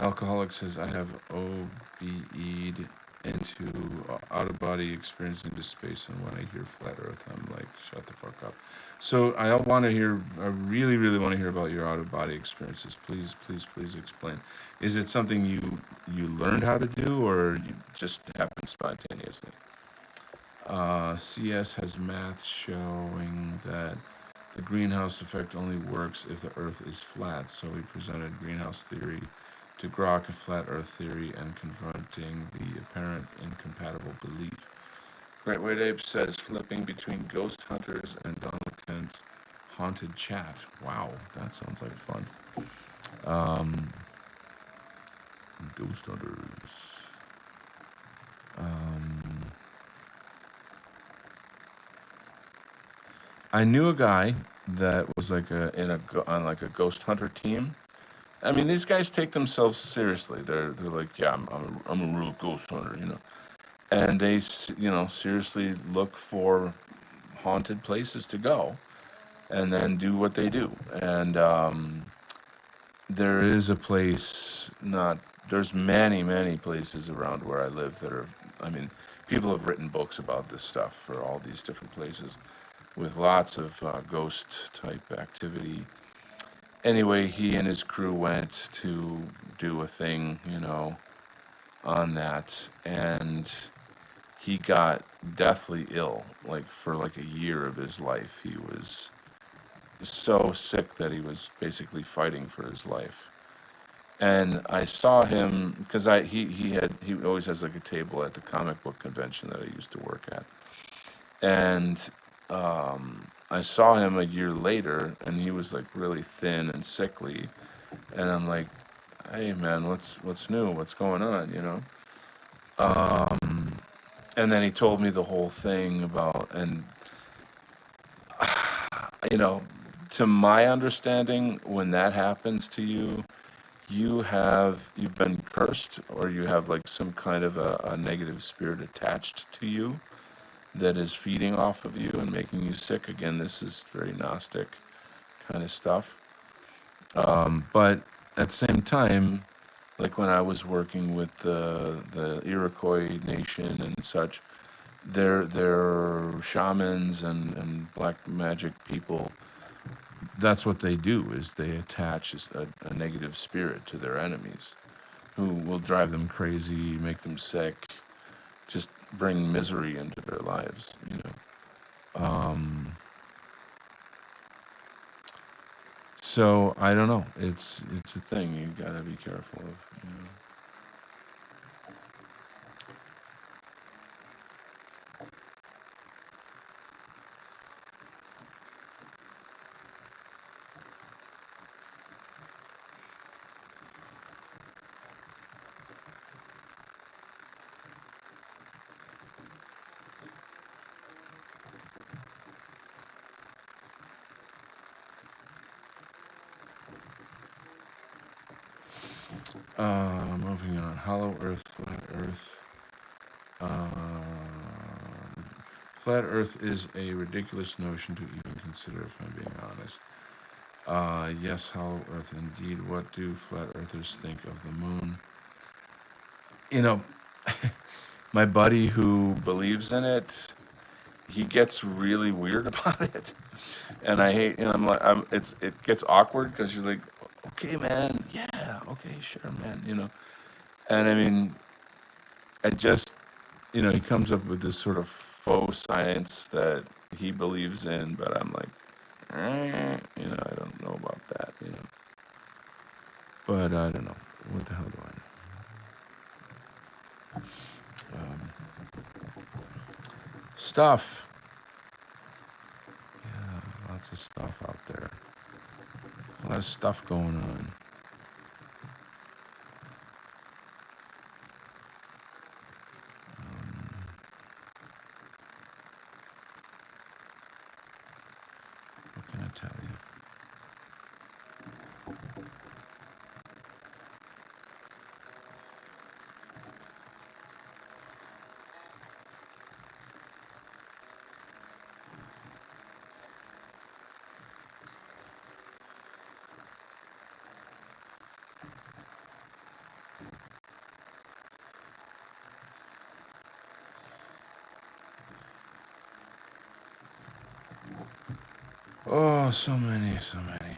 Alcoholic says, I have OBE'd into out of body experience into space, and when I hear flat Earth, I'm like, shut the fuck up. So I want to hear, I really, really want to hear about your out of body experiences. Please, please, please explain. Is it something you learned how to do, or you just happened spontaneously? CS has math showing that the greenhouse effect only works if the Earth is flat, so we presented greenhouse theory to Grok, a flat Earth theory, and confronting the apparent incompatible belief. Great White Ape says flipping between ghost hunters and Donald Kent haunted chat. Wow, that sounds like fun. Ghost hunters. I knew a guy that was like on like a ghost hunter team. I mean, these guys take themselves seriously. They're like, yeah, I'm a real ghost hunter, and they seriously look for haunted places to go, and then do what they do. And there is a place, not there's many places around where I live that are. I mean, people have written books about this stuff for all these different places, with lots of ghost type activity. Anyway, he and his crew went to do a thing, on that, and he got deathly ill. Like for like a year of his life, he was so sick that he was basically fighting for his life. And I saw him because he always has like a table at the comic book convention that I used to work at, and I saw him a year later, and he was like really thin and sickly, and I'm like, hey man, what's new? What's going on? You know? And then he told me the whole thing about, and you know, to my understanding, when that happens to you, you've been cursed, or you have like some kind of a negative spirit attached to you that is feeding off of you and making you sick. Again, this is very Gnostic kind of stuff. But at the same time, like when I was working with the Iroquois nation and such, they're shamans and black magic people. That's what they do, is they attach a negative spirit to their enemies, who will drive them crazy, make them sick, just bring misery into their lives, you know. So I don't know. It's a thing you gotta be careful of. You know? Moving on. Hollow Earth, Flat Earth. Flat Earth is a ridiculous notion to even consider, if I'm being honest. Yes, Hollow Earth indeed. What do flat earthers think of the moon? You know, my buddy who believes in it, he gets really weird about it, and I hate. And I'm like, it gets awkward because you're like, okay, man, yeah, okay, sure, man, you know. And I mean, I just, he comes up with this sort of faux science that he believes in, but I'm like, I don't know about that, you know. But I don't know. What the hell do I know? Stuff. Yeah, lots of stuff out there. A lot of stuff going on. What can I tell you? Oh, so many, so many.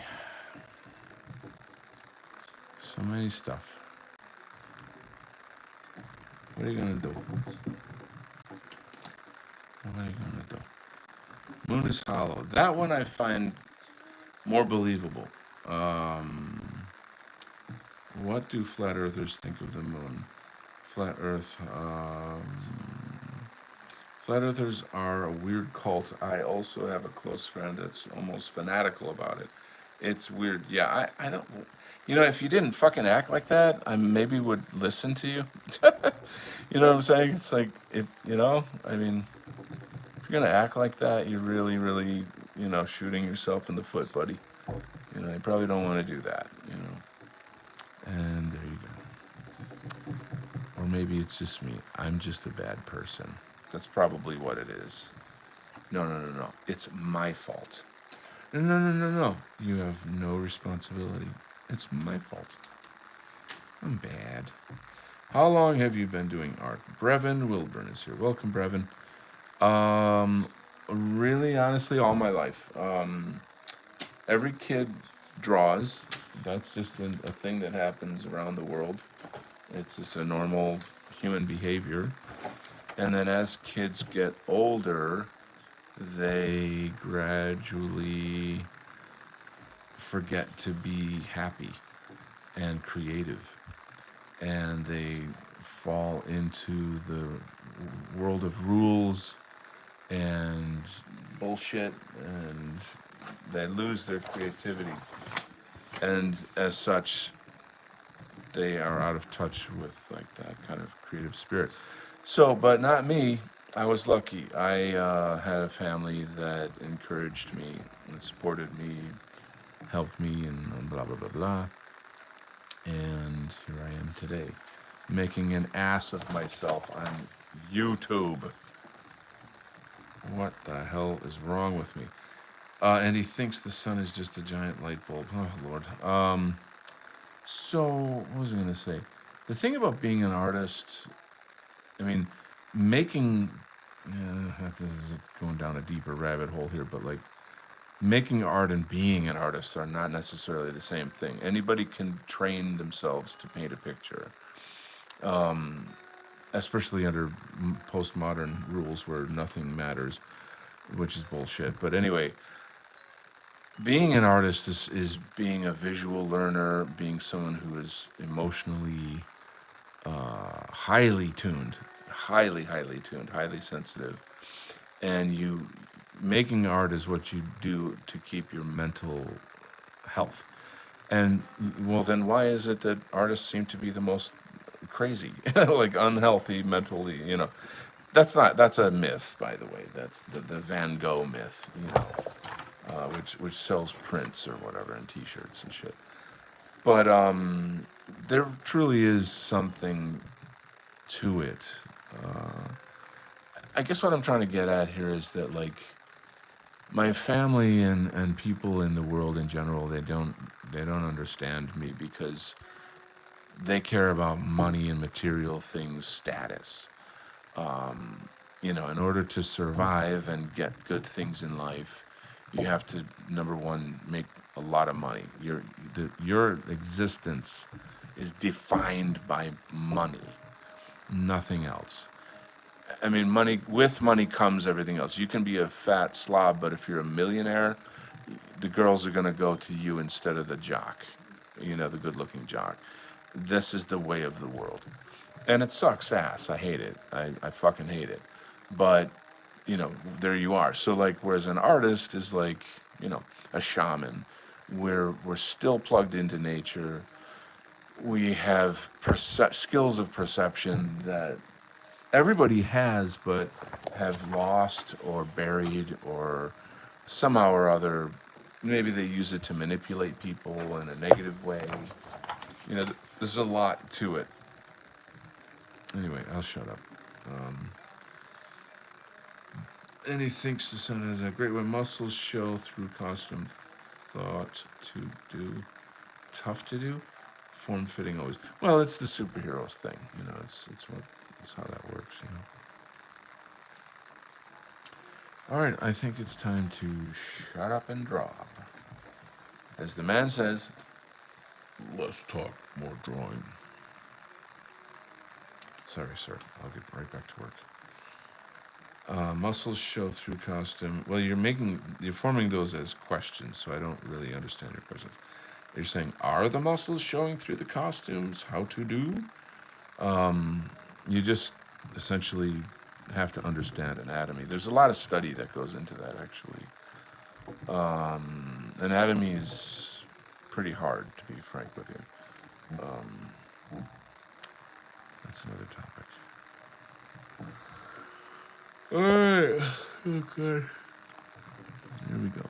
So many stuff. What are you gonna do? What are you gonna do? Moon is hollow. That one I find more believable. Um, what do flat earthers think of the moon? Flat Earth. Flat earthers are a weird cult. I also have a close friend that's almost fanatical about it. It's weird. Yeah, I don't. If you didn't fucking act like that, I maybe would listen to you. You know what I'm saying? It's like, I mean, if you're gonna act like that, you're really, really, shooting yourself in the foot, buddy. You probably don't want to do that, And there you go. Or maybe it's just me. I'm just a bad person. That's probably what it is. No, no, no, no. It's my fault. No, no, no, no, no. You have no responsibility. It's my fault. I'm bad. How long have you been doing art? Brevin Wilburn is here. Welcome, Brevin. Really, honestly, all my life. Every kid draws. That's just a thing that happens around the world. It's just a normal human behavior. And then as kids get older, they gradually forget to be happy and creative, and they fall into the world of rules and bullshit, and they lose their creativity. And as such, they are out of touch with like that kind of creative spirit. So, but not me. I was lucky. I had a family that encouraged me and supported me, helped me, and blah blah blah blah. And here I am today, making an ass of myself on YouTube. What the hell is wrong with me? And he thinks the sun is just a giant light bulb. Oh Lord. So what was I gonna say? The thing about being an artist, I mean, making. This is going down a deeper rabbit hole here, but like making art and being an artist are not necessarily the same thing. Anybody can train themselves to paint a picture, especially under postmodern rules where nothing matters, which is bullshit. But anyway, being an artist is being a visual learner, being someone who is emotionally highly tuned, highly tuned, highly sensitive. And you making art is what you do to keep your mental health. And well, then why is it that artists seem to be the most crazy, like unhealthy mentally? That's a myth, by the way. That's the Van Gogh myth, which sells prints or whatever and T-shirts and shit. But there truly is something to it. I guess what I'm trying to get at here is that like my family and people in the world in general, they don't understand me because they care about money and material things, status. In order to survive and get good things in life, you have to, number one, make a lot of money. Your existence is defined by money, nothing else. I mean, with money comes everything else. You can be a fat slob, but if you're a millionaire, the girls are going to go to you instead of the jock, the good looking jock. This is the way of the world. And it sucks ass. I hate it. I fucking hate it. But, there you are. So, like, whereas an artist is like, a shaman, we're still plugged into nature. We have skills of perception that everybody has, but have lost or buried or somehow or other. Maybe they use it to manipulate people in a negative way. There's a lot to it. Anyway, I'll shut up. And he thinks the sun has a great way. Muscles show through costume. Thought to do. Tough to do. Form fitting always. Well, it's the superheroes thing. It's how that works. All right, I think it's time to shut up and draw. As the man says, let's talk more drawing. Sorry, sir. I'll get right back to work. Muscles show through costume. Well, you're forming those as questions, so I don't really understand your questions. You're saying, are the muscles showing through the costumes? How to do? You just essentially have to understand anatomy. There's a lot of study that goes into that, actually. Anatomy is pretty hard, to be frank with you. That's another topic. All right. Okay. Here we go.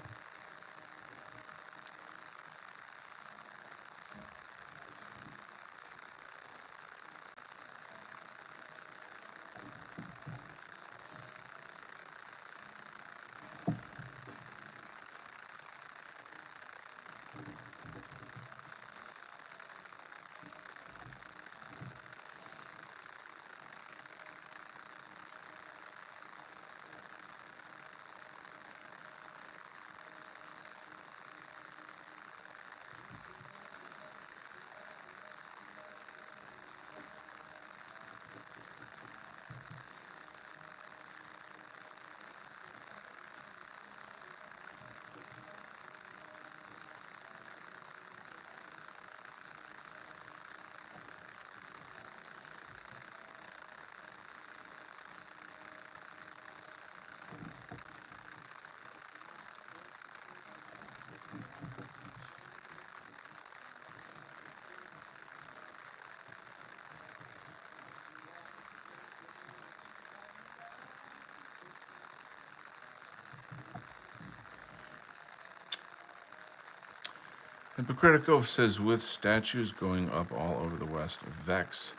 Hypocritico says, with statues going up all over the West, Vex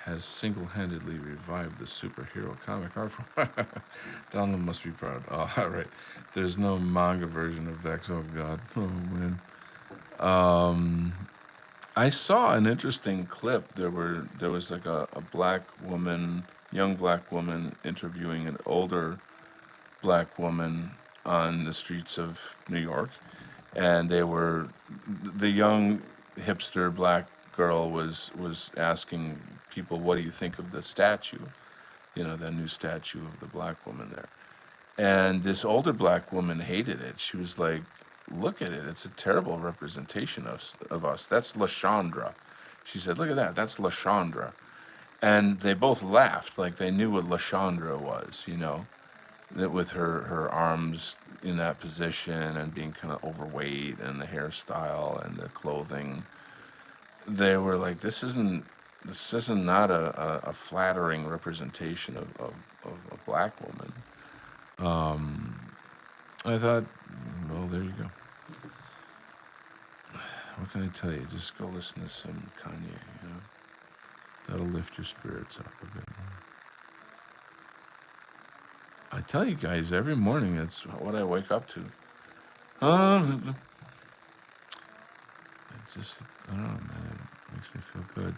has single-handedly revived the superhero comic art form. Donald must be proud. Oh, all right. There's no manga version of Vex. Oh God. Oh man. I saw an interesting clip. There was like a black woman, young black woman, interviewing an older black woman on the streets of New York, and the young hipster black girl was asking people, "What do you think of the statue? You know, the new statue of the black woman there." And this older black woman hated it. She was like, "Look at it. It's a terrible representation of us. That's Lashandra." She said, "Look at that. That's Lashandra." And they both laughed like they knew what Lashandra was, that with her arms in that position and being kind of overweight and the hairstyle and the clothing. They were like, this isn't not a flattering representation of a black woman. I thought, well, there you go. What can I tell you? Just go listen to some Kanye, you know? That'll lift your spirits up a bit more. I tell you guys, every morning, that's what I wake up to. It just, I don't know, man, it makes me feel good.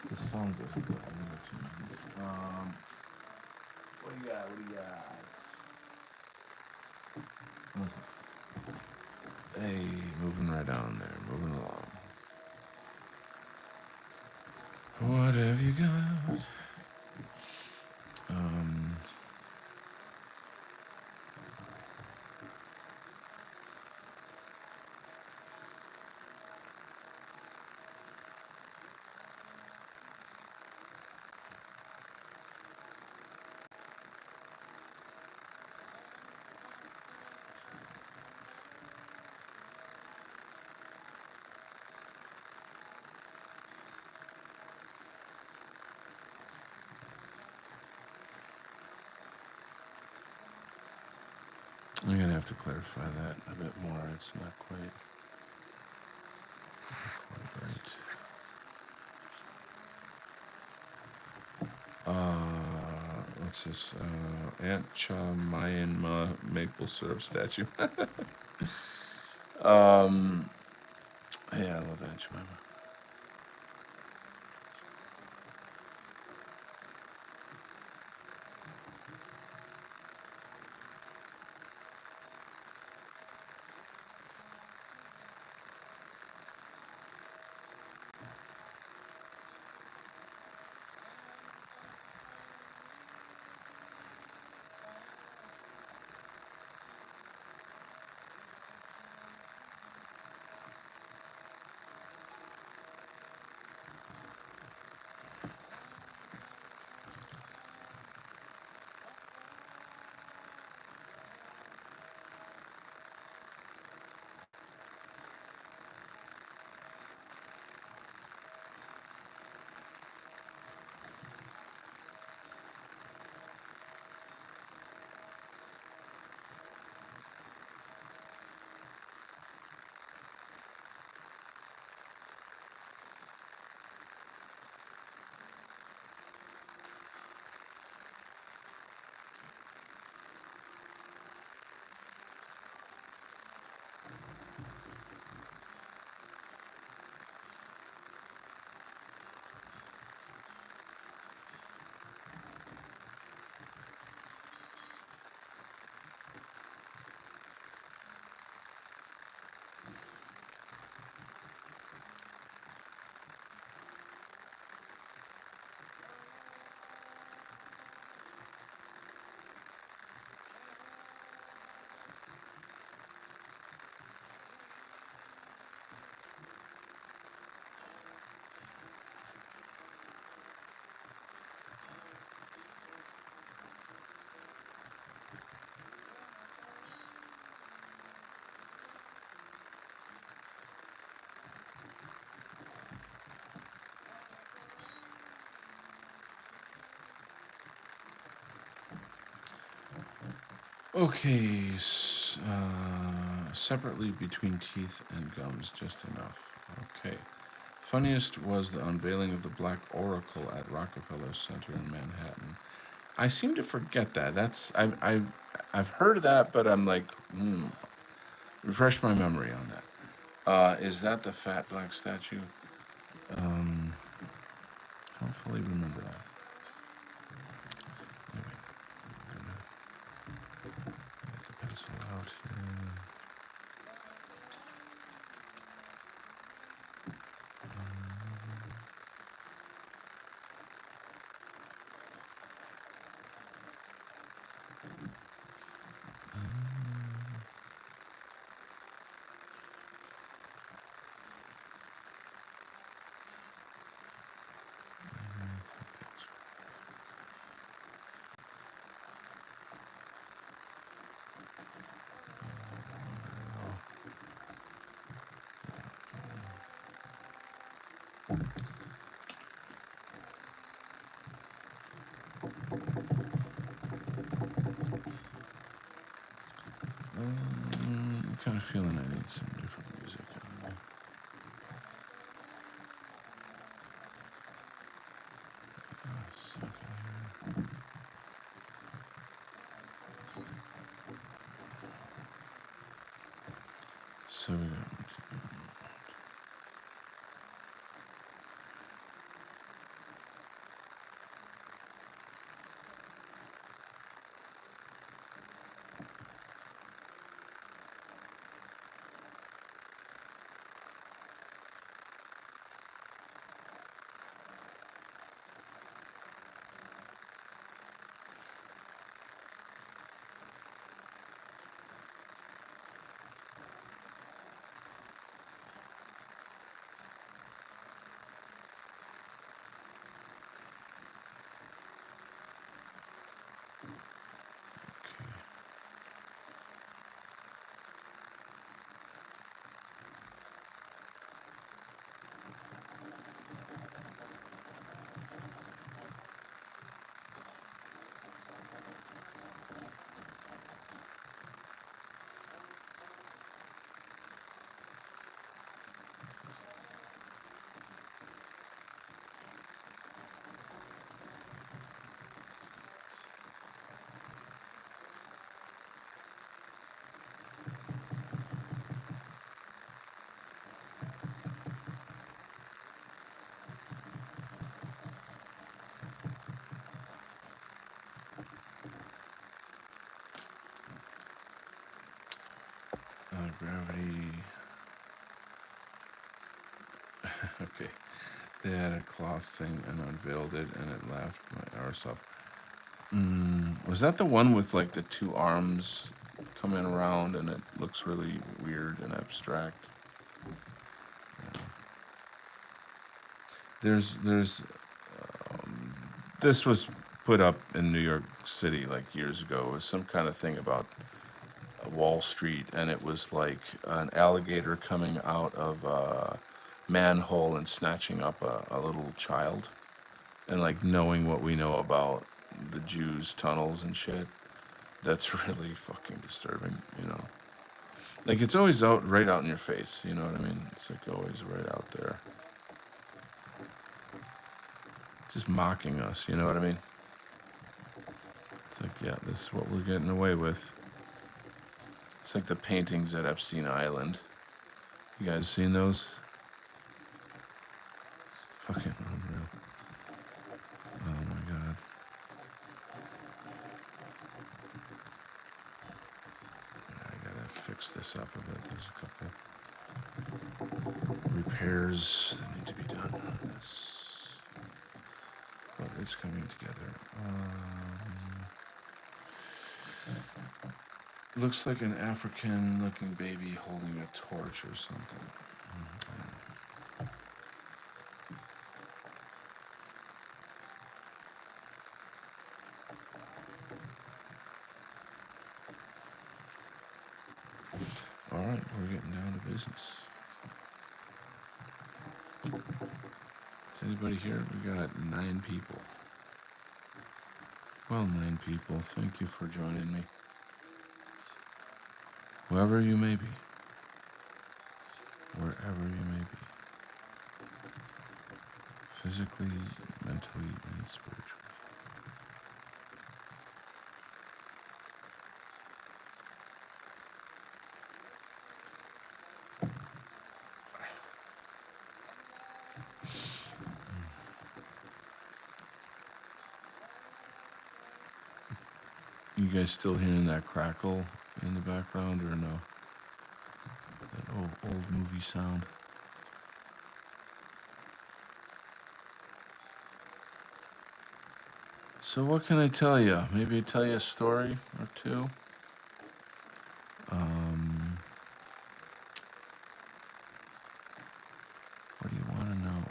The song doesn't go. I'm gonna change this. What do you got? What do you got? Hey, moving right on there, moving along. What have you got? Um, I'm gonna have to clarify that a bit more. It's not quite right. What's this? Aunt Cha Mayan maple syrup statue. Yeah, I love Aunt Jemima. Okay, Separately between teeth and gums, just enough. Okay. Funniest was the unveiling of the Black Oracle at Rockefeller Center in Manhattan. I seem to forget that. I've heard of that, but I'm like, refresh my memory on that. Is that the fat black statue? Um, I don't fully remember that. Anyway, I'm gonna get the pencil out here. I'm kind of feeling I need some different music on me. Second here. So we got. Okay. Gravity. Okay. They had a cloth thing and unveiled it, and it laughed my arse off. Was that the one with like the two arms coming around, and it looks really weird and abstract? There's this was put up in New York City like years ago. It was some kind of thing about Wall Street, and it was like an alligator coming out of a manhole and snatching up a little child, and like knowing what we know about the Jews' tunnels and shit. That's really fucking disturbing. Like it's always right out in your face, you know what I mean? It's like always right out there. Just mocking us, you know what I mean? It's like, yeah, this is what we're getting away with. It's like the paintings at Epstein Island. You guys seen those? Fucking unreal. Oh my god. I gotta fix this up a bit. There's a couple repairs that need to be done on this. But it's coming together. Looks like an African looking baby holding a torch or something. All right, we're getting down to business. Is anybody here? We got 9 people. Well, 9 people. Thank you for joining me. whoever you may be, wherever you may be, physically, mentally, and spiritually. You guys still hearing that crackle in the background or no? That old movie sound. So what can I tell you? Maybe tell you a story or two. Um, what do you want to know?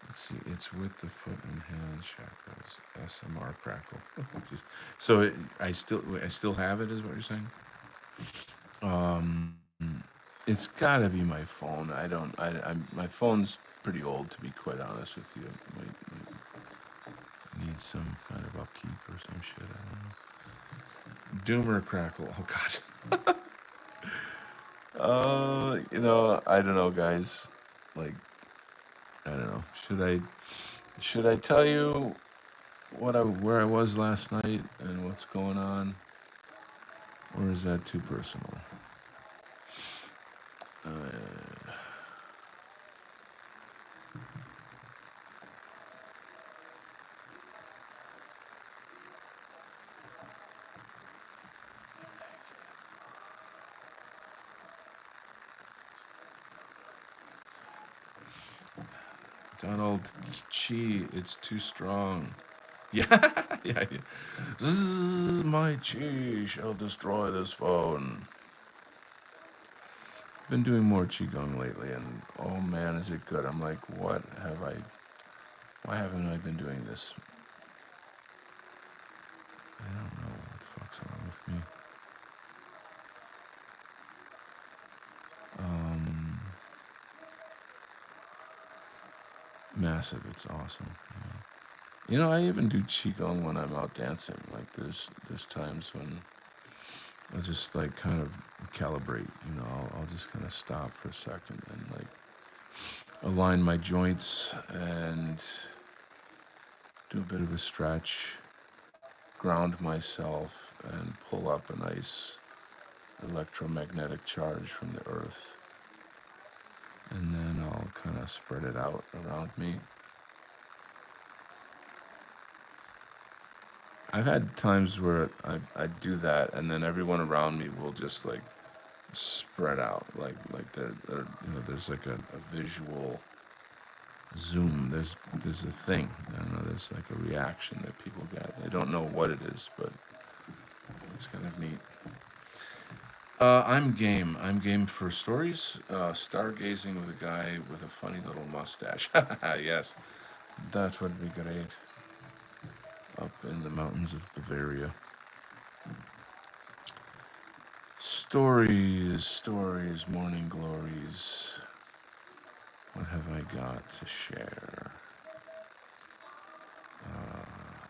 Let's see. It's with the foot and hand chakras. SMR crackle. So I still have it. Is what you're saying? Um, it's gotta be my phone. I don't. My phone's pretty old, to be quite honest with you. Might need some kind of upkeep or some shit. I don't know. Doomer crackle. Oh God. I don't know, guys. Like, I don't know. Should I tell you where I was last night and what's going on, or is that too personal? Donald Chi, it's too strong. Yeah, yeah, yeah. Zzz, my chi shall destroy this phone. Been doing more qigong lately, and oh man, is it good! I'm like, why haven't I been doing this? I don't know what the fuck's wrong with me. Um, Massive. It's awesome. Yeah. I even do qigong when I'm out dancing. Like there's times when I just like kind of calibrate. I'll just kind of stop for a second and like align my joints and do a bit of a stretch, ground myself, and pull up a nice electromagnetic charge from the earth. And then I'll kind of spread it out around me. I've had times where I do that, and then everyone around me will just like spread out, like there's like a visual zoom. There's a thing. I don't know. There's like a reaction that people get. They don't know what it is, but it's kind of neat. I'm game. I'm game for stories. Stargazing with a guy with a funny little mustache. Yes, that would be great. Up in the mountains of Bavaria. Stories, morning glories. What have I got to share?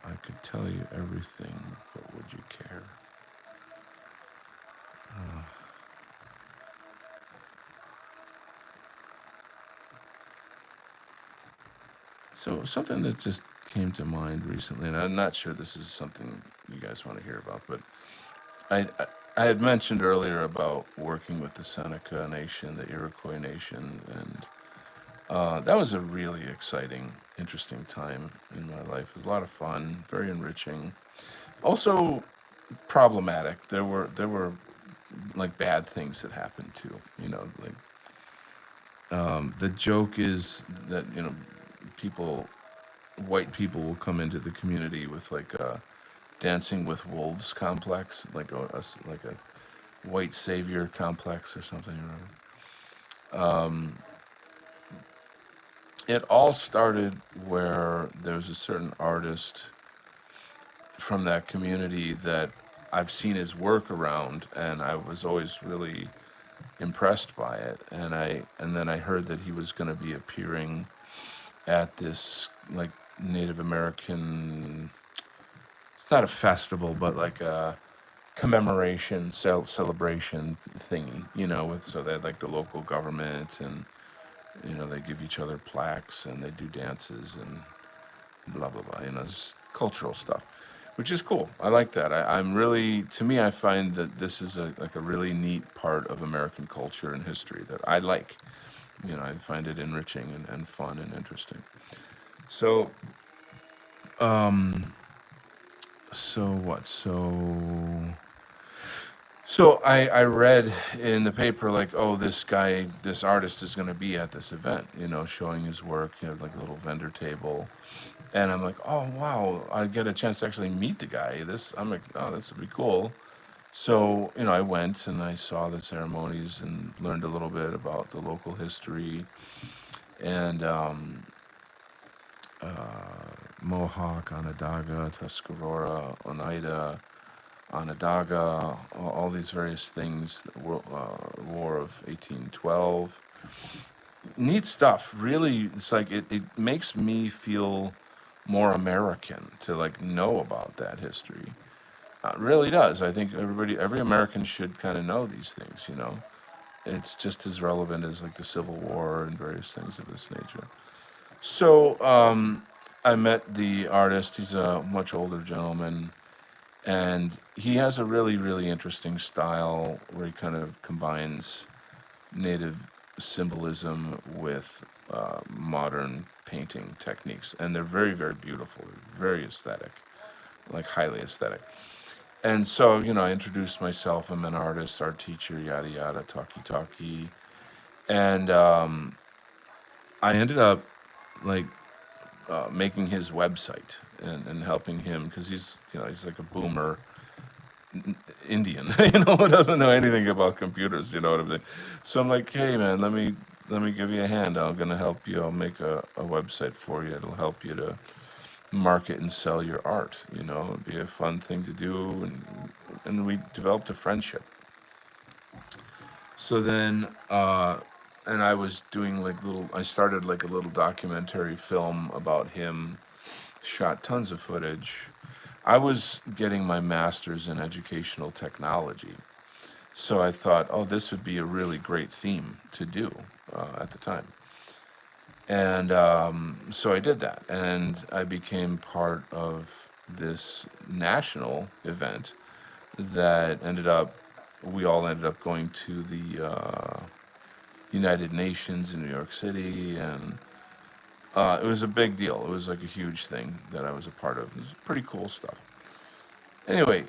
I could tell you everything, but would you care? So something that just came to mind recently, and I'm not sure this is something you guys want to hear about, but I had mentioned earlier about working with the Seneca Nation, the Iroquois Nation, and that was a really exciting, interesting time in my life. It was a lot of fun, very enriching. Also problematic. There were like bad things that happened too. Like the joke is that people, white people, will come into the community with like a dancing with wolves complex, like like a white savior complex or something. It all started where there was a certain artist from that community that I've seen his work around, and I was always really impressed by it. And then I heard that he was going to be appearing at this like Native American. It's not a festival, but like a commemoration celebration thingy, with so they had like the local government, and they give each other plaques and they do dances and blah blah blah. It's cultural stuff, which is cool. I like that. I'm really, to me, I find that this is like a really neat part of American culture and history that I like. I find it enriching and fun and interesting. So, so what? So I read in the paper like, oh, this guy, this artist is going to be at this event, showing his work, like a little vendor table. And I'm like, oh, wow, I get a chance to actually meet the guy. I'm like, oh, this would be cool. So, I went and I saw the ceremonies and learned a little bit about the local history and Mohawk, Onondaga, Tuscarora, Oneida, Onondaga, all these various things, the War of 1812. Neat stuff. Really, it's like it makes me feel more American to like know about that history. It really does. I think every American should kind of know these things. It's just as relevant as like the Civil War and various things of this nature. So I met the artist. He's a much older gentleman, and he has a really, really interesting style where he kind of combines native symbolism with modern painting techniques, and they're very, very beautiful. They're very aesthetic, like highly aesthetic. And so, I introduced myself. I'm an artist, art teacher, yada yada, talkie talkie, and I ended up like making his website and helping him because he's like a boomer Indian, who doesn't know anything about computers. You know what I mean? So I'm like, hey man, let me give you a hand. I'm gonna help you. I'll make a website for you. It'll help you to market and sell your art. It'd be a fun thing to do, and we developed a friendship. So then, and I was doing like I started like a little documentary film about him, shot tons of footage. I was getting my master's in educational technology. So I thought, oh, this would be a really great theme to do at the time. And so I did that. And I became part of this national event that we all ended up going to the United Nations in New York City. And it was a big deal. It was like a huge thing that I was a part of. It was pretty cool stuff. Anyway,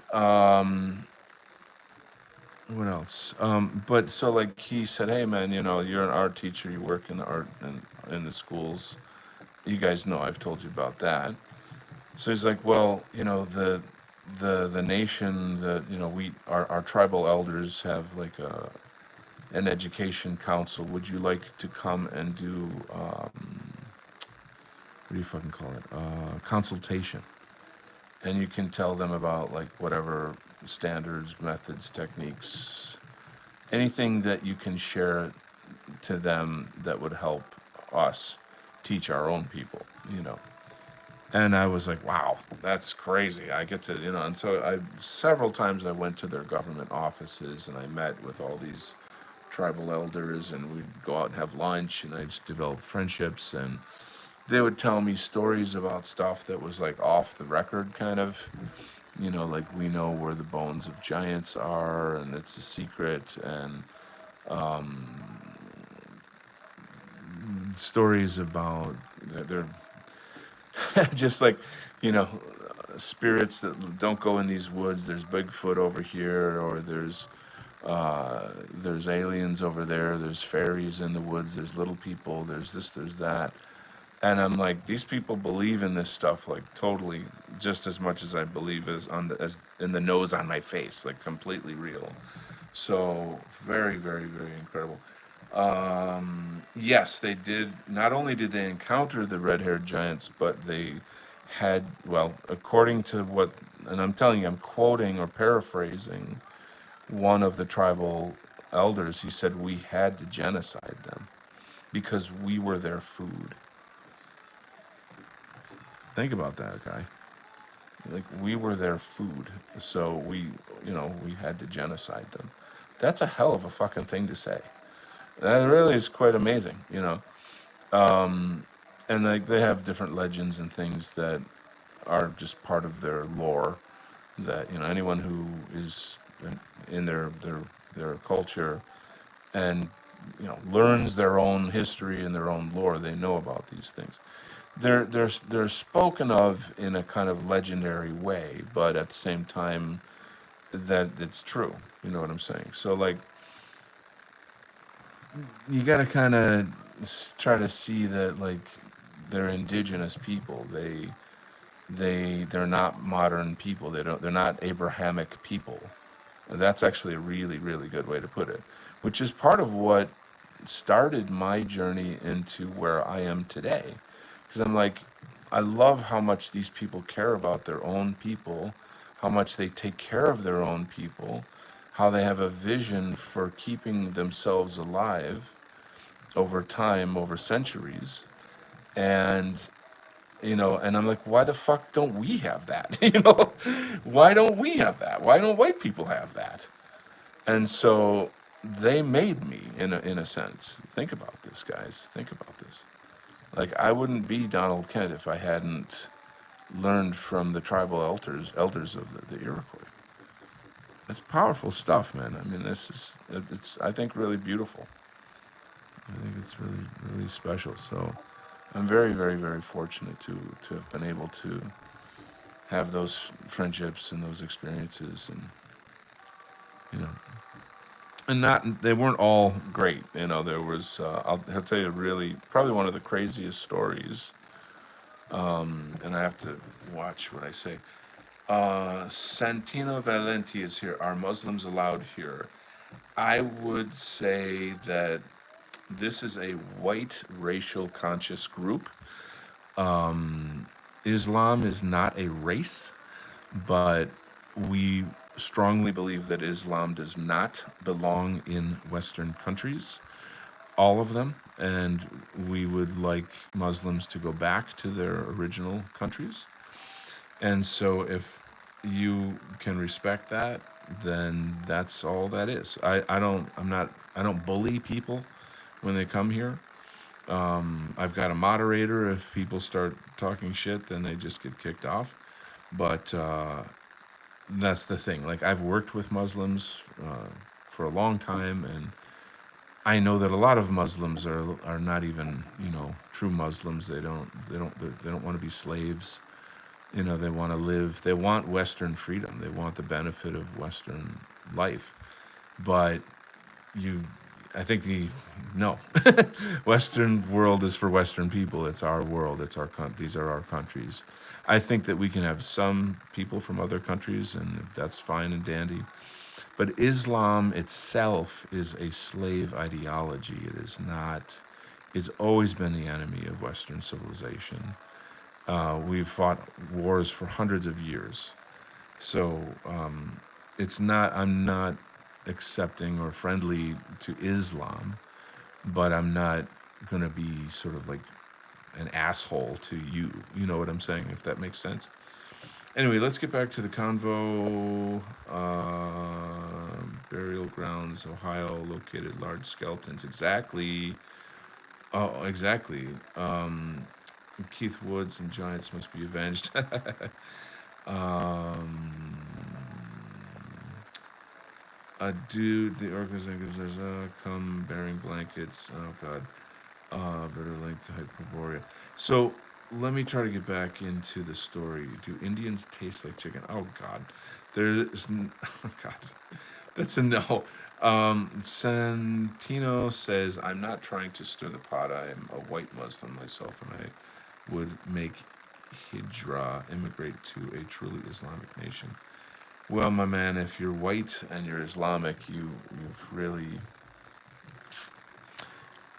what else? But so like he said, hey man, you're an art teacher. You work in the art and in the schools. You guys know I've told you about that. So he's like, well, the nation, our tribal elders have like an education council. Would you like to come and do what do you fucking call it? Consultation. And you can tell them about like whatever standards, methods, techniques, anything that you can share to them that would help us teach our own people. And I was like, wow, that's crazy. I get to, and so several times I went to their government offices and I met with all these tribal elders, and we'd go out and have lunch, and I just developed friendships, and they would tell me stories about stuff that was like off the record kind of, like we know where the bones of giants are and it's a secret, and stories about they're just like, you know, spirits that don't go in these woods. There's Bigfoot over here, or there's aliens over there. There's fairies in the woods. There's little people. There's this. There's that. And I'm like, these people believe in this stuff like totally, just as much as I believe as in the nose on my face, like completely real. So very, very, very incredible. Yes, they did. Not only did they encounter the red-haired giants, but they had, well, according to what, and I'm telling you, I'm quoting or paraphrasing one of the tribal elders. He said we had to genocide them because we were their food. Think about that, guy. Like we were their food, so we had to genocide them. That's a hell of a fucking thing to say. That really is quite amazing. And like they have different legends and things that are just part of their lore. That anyone who is in their culture and learns their own history and their own lore, they know about these things. They're spoken of in a kind of legendary way, but at the same time that it's true. You know what I'm saying? So like you got to kind of try to see that like they're indigenous people. They're not modern people. They're not Abrahamic people. That's actually a really really good way to put it, which is part of what started my journey into where I am today. Because I'm like, I love how much these people care about their own people, how much they take care of their own people, how they have a vision for keeping themselves alive over time, over centuries. And and I'm like, why the fuck don't we have that? Why don't we have that? Why don't white people have that? And so they made me in a sense. Think about this, guys. Think about this. Like I wouldn't be Donald Kent if I hadn't learned from the tribal elders of the Iroquois. It's powerful stuff, man. I mean, it's I think really beautiful. I think it's really really special. So I'm very very very fortunate to have been able to have those friendships and those experiences, and you know and not they weren't all great. There was I'll tell you really probably one of the craziest stories, and I have to watch what I say. Santino Valenti is here. Are Muslims allowed here? I would say that this is a white racial conscious group. Islam is not a race, but we strongly believe that Islam does not belong in Western countries, all of them, and we would like Muslims to go back to their original countries. And so if you can respect that, then that's all that is. I don't bully people when they come here. I've got a moderator. If people start talking shit, then they just get kicked off. But that's the thing. Like I've worked with Muslims for a long time, and I know that a lot of Muslims are not even true Muslims. They don't want to be slaves. They want to live. They want Western freedom. They want the benefit of Western life. But you I think no. Western world is for Western people. It's our world. These are our countries. I think that we can have some people from other countries, and that's fine and dandy. But Islam itself is a slave ideology. It is not. It's always been the enemy of Western civilization. We've fought wars for hundreds of years. So it's not. I'm not accepting or friendly to Islam, but I'm not gonna be sort of like an asshole to you. You know what I'm saying? If that makes sense. Anyway, let's get back to the convo. Burial grounds, Ohio, located large skeletons. Exactly. Oh, exactly. Keith Woods and Giants must be avenged. um, a dude, the organization says, come bearing blankets. Oh, God. Better length to Hyperborea. So let me try to get back into the story. Do Indians taste like chicken? Oh, God. Oh, God. That's a no. Santino says, I'm not trying to stir the pot. I am a white Muslim myself, and I would make Hijra, immigrate to a truly Islamic nation. Well, my man, if you're white and you're Islamic, you've really,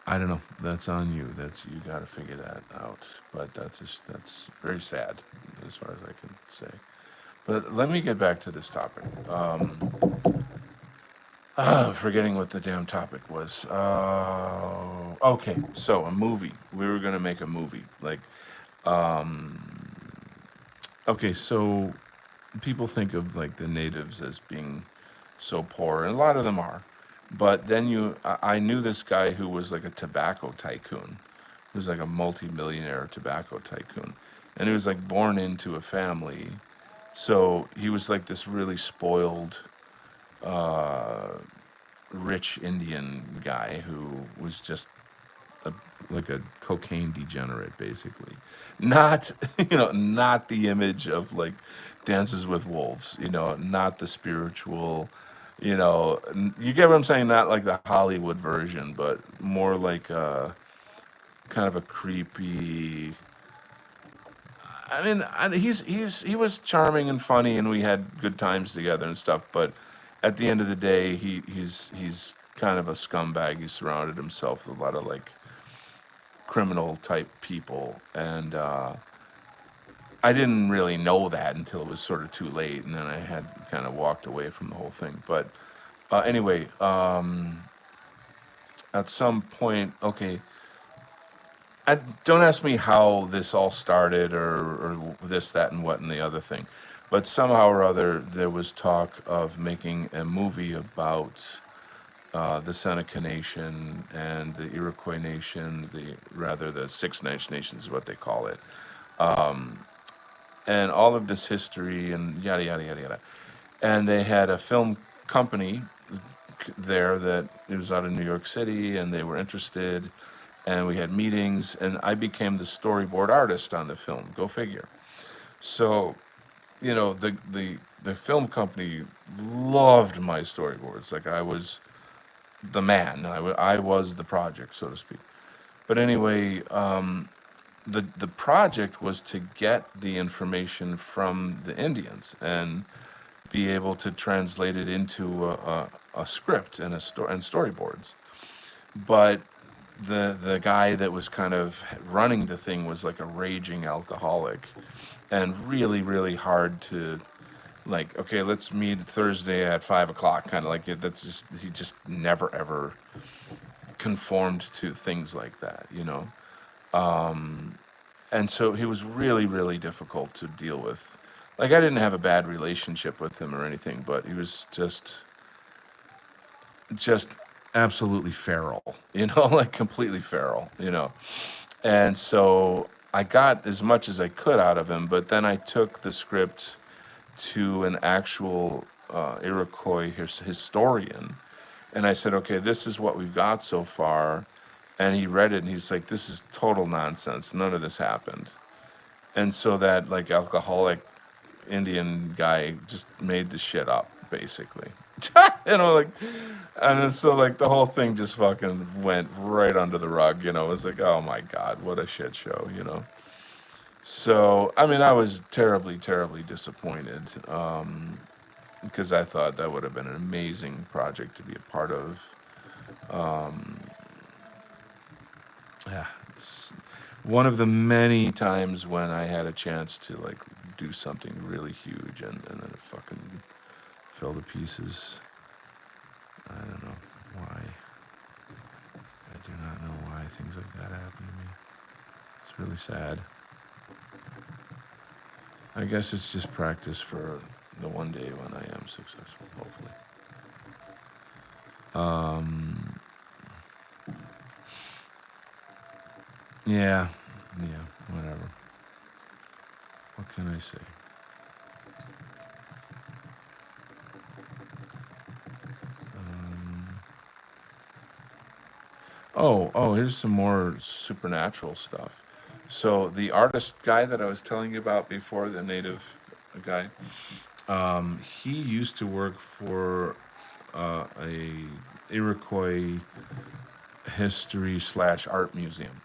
I don't know. That's on you. You got to figure that out. But that's very sad, as far as I can say. But let me get back to this topic. Forgetting what the damn topic was. Okay, so a movie. We were gonna make a movie. Like, Okay, so people think of like the natives as being so poor, and a lot of them are. But then I knew this guy who was like a tobacco tycoon. He was like a multi-millionaire tobacco tycoon, and he was like born into a family. So he was like this really spoiled, rich Indian guy who was just a, like a cocaine degenerate, basically. Not, not the image of like Dances with Wolves, not the spiritual, you get what I'm saying? Not like the Hollywood version, but more like kind of a creepy. I mean, he was charming and funny, and we had good times together and stuff. But at the end of the day, he's kind of a scumbag. He surrounded himself with a lot of like criminal type people, and I didn't really know that until it was sort of too late, and then I had kind of walked away from the whole thing. But anyway, at some point, okay, don't ask me how this all started or this, that, and what and the other thing, but somehow or other there was talk of making a movie about the Seneca Nation and the Iroquois Nation, the Six Nations is what they call it, and all of this history and yada yada yada yada. And they had a film company there that it was out of New York City, and they were interested, and we had meetings, and I became the storyboard artist on the film. Go figure. So, the film company loved my storyboards. Like I was the man. I was the project, so to speak. But anyway, the project was to get the information from the Indians and be able to translate it into a script and and storyboards. But the guy that was kind of running the thing was like a raging alcoholic, and really really hard to, like, okay, let's meet Thursday at 5 o'clock, kind of like it. That's just, he just never ever conformed to things like that. And so he was really really difficult to deal with. Like, I didn't have a bad relationship with him or anything, but he was just absolutely feral, like completely feral. And so I got as much as I could out of him, but then I took the script to an actual Iroquois historian, and I said, okay, this is what we've got so far. And he read it, and he's like, this is total nonsense. None of this happened. And so that like alcoholic Indian guy just made the shit up, basically. Like, and then so like the whole thing just fucking went right under the rug. It was like, oh my God, what a shit show. So, I mean, I was terribly, terribly disappointed, because I thought that would have been an amazing project to be a part of. Yeah, it's one of the many times when I had a chance to like do something really huge, and then it fucking fell to pieces. I don't know why. I do not know why things like that happen to me. It's really sad. I guess it's just practice for the one day when I am successful, hopefully. Um, yeah, yeah, whatever. What can I say? Um, oh, here's some more supernatural stuff. So the artist guy that I was telling you about before, the native guy, he used to work for a Iroquois history slash art museum.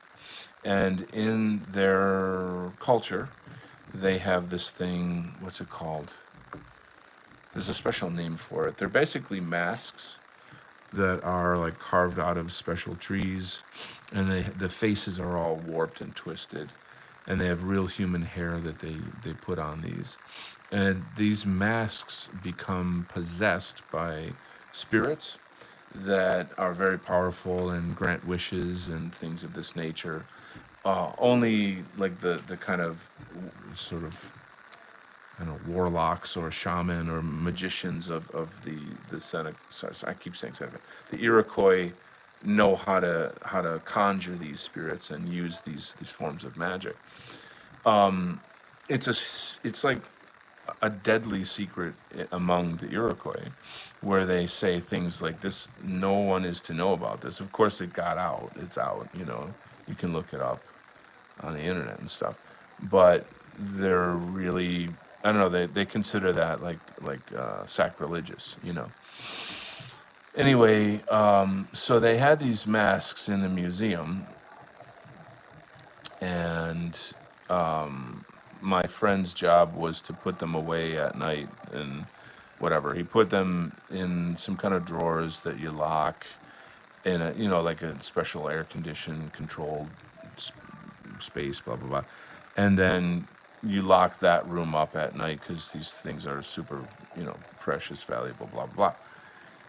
And in their culture, they have this thing, what's it called? There's a special name for it. They're basically masks that are like carved out of special trees, and the faces are all warped and twisted, and they have real human hair that they put on these. And these masks become possessed by spirits that are very powerful and grant wishes and things of this nature. Only like the kind of sort of I don't know, warlocks or shaman or magicians of the Seneca. Sorry, I keep saying Seneca. The Iroquois know how to conjure these spirits and use these forms of magic. It's like a deadly secret among the Iroquois, where they say things like this: "No one is to know about this." Of course, it got out. It's out. You can look it up on the internet and stuff. But they're really, I don't know. They consider that like sacrilegious. Anyway, so they had these masks in the museum, and my friend's job was to put them away at night and whatever. He put them in some kind of drawers that you lock in like a special air conditioned controlled space, blah blah blah, and then you lock that room up at night because these things are super, precious, valuable, blah blah.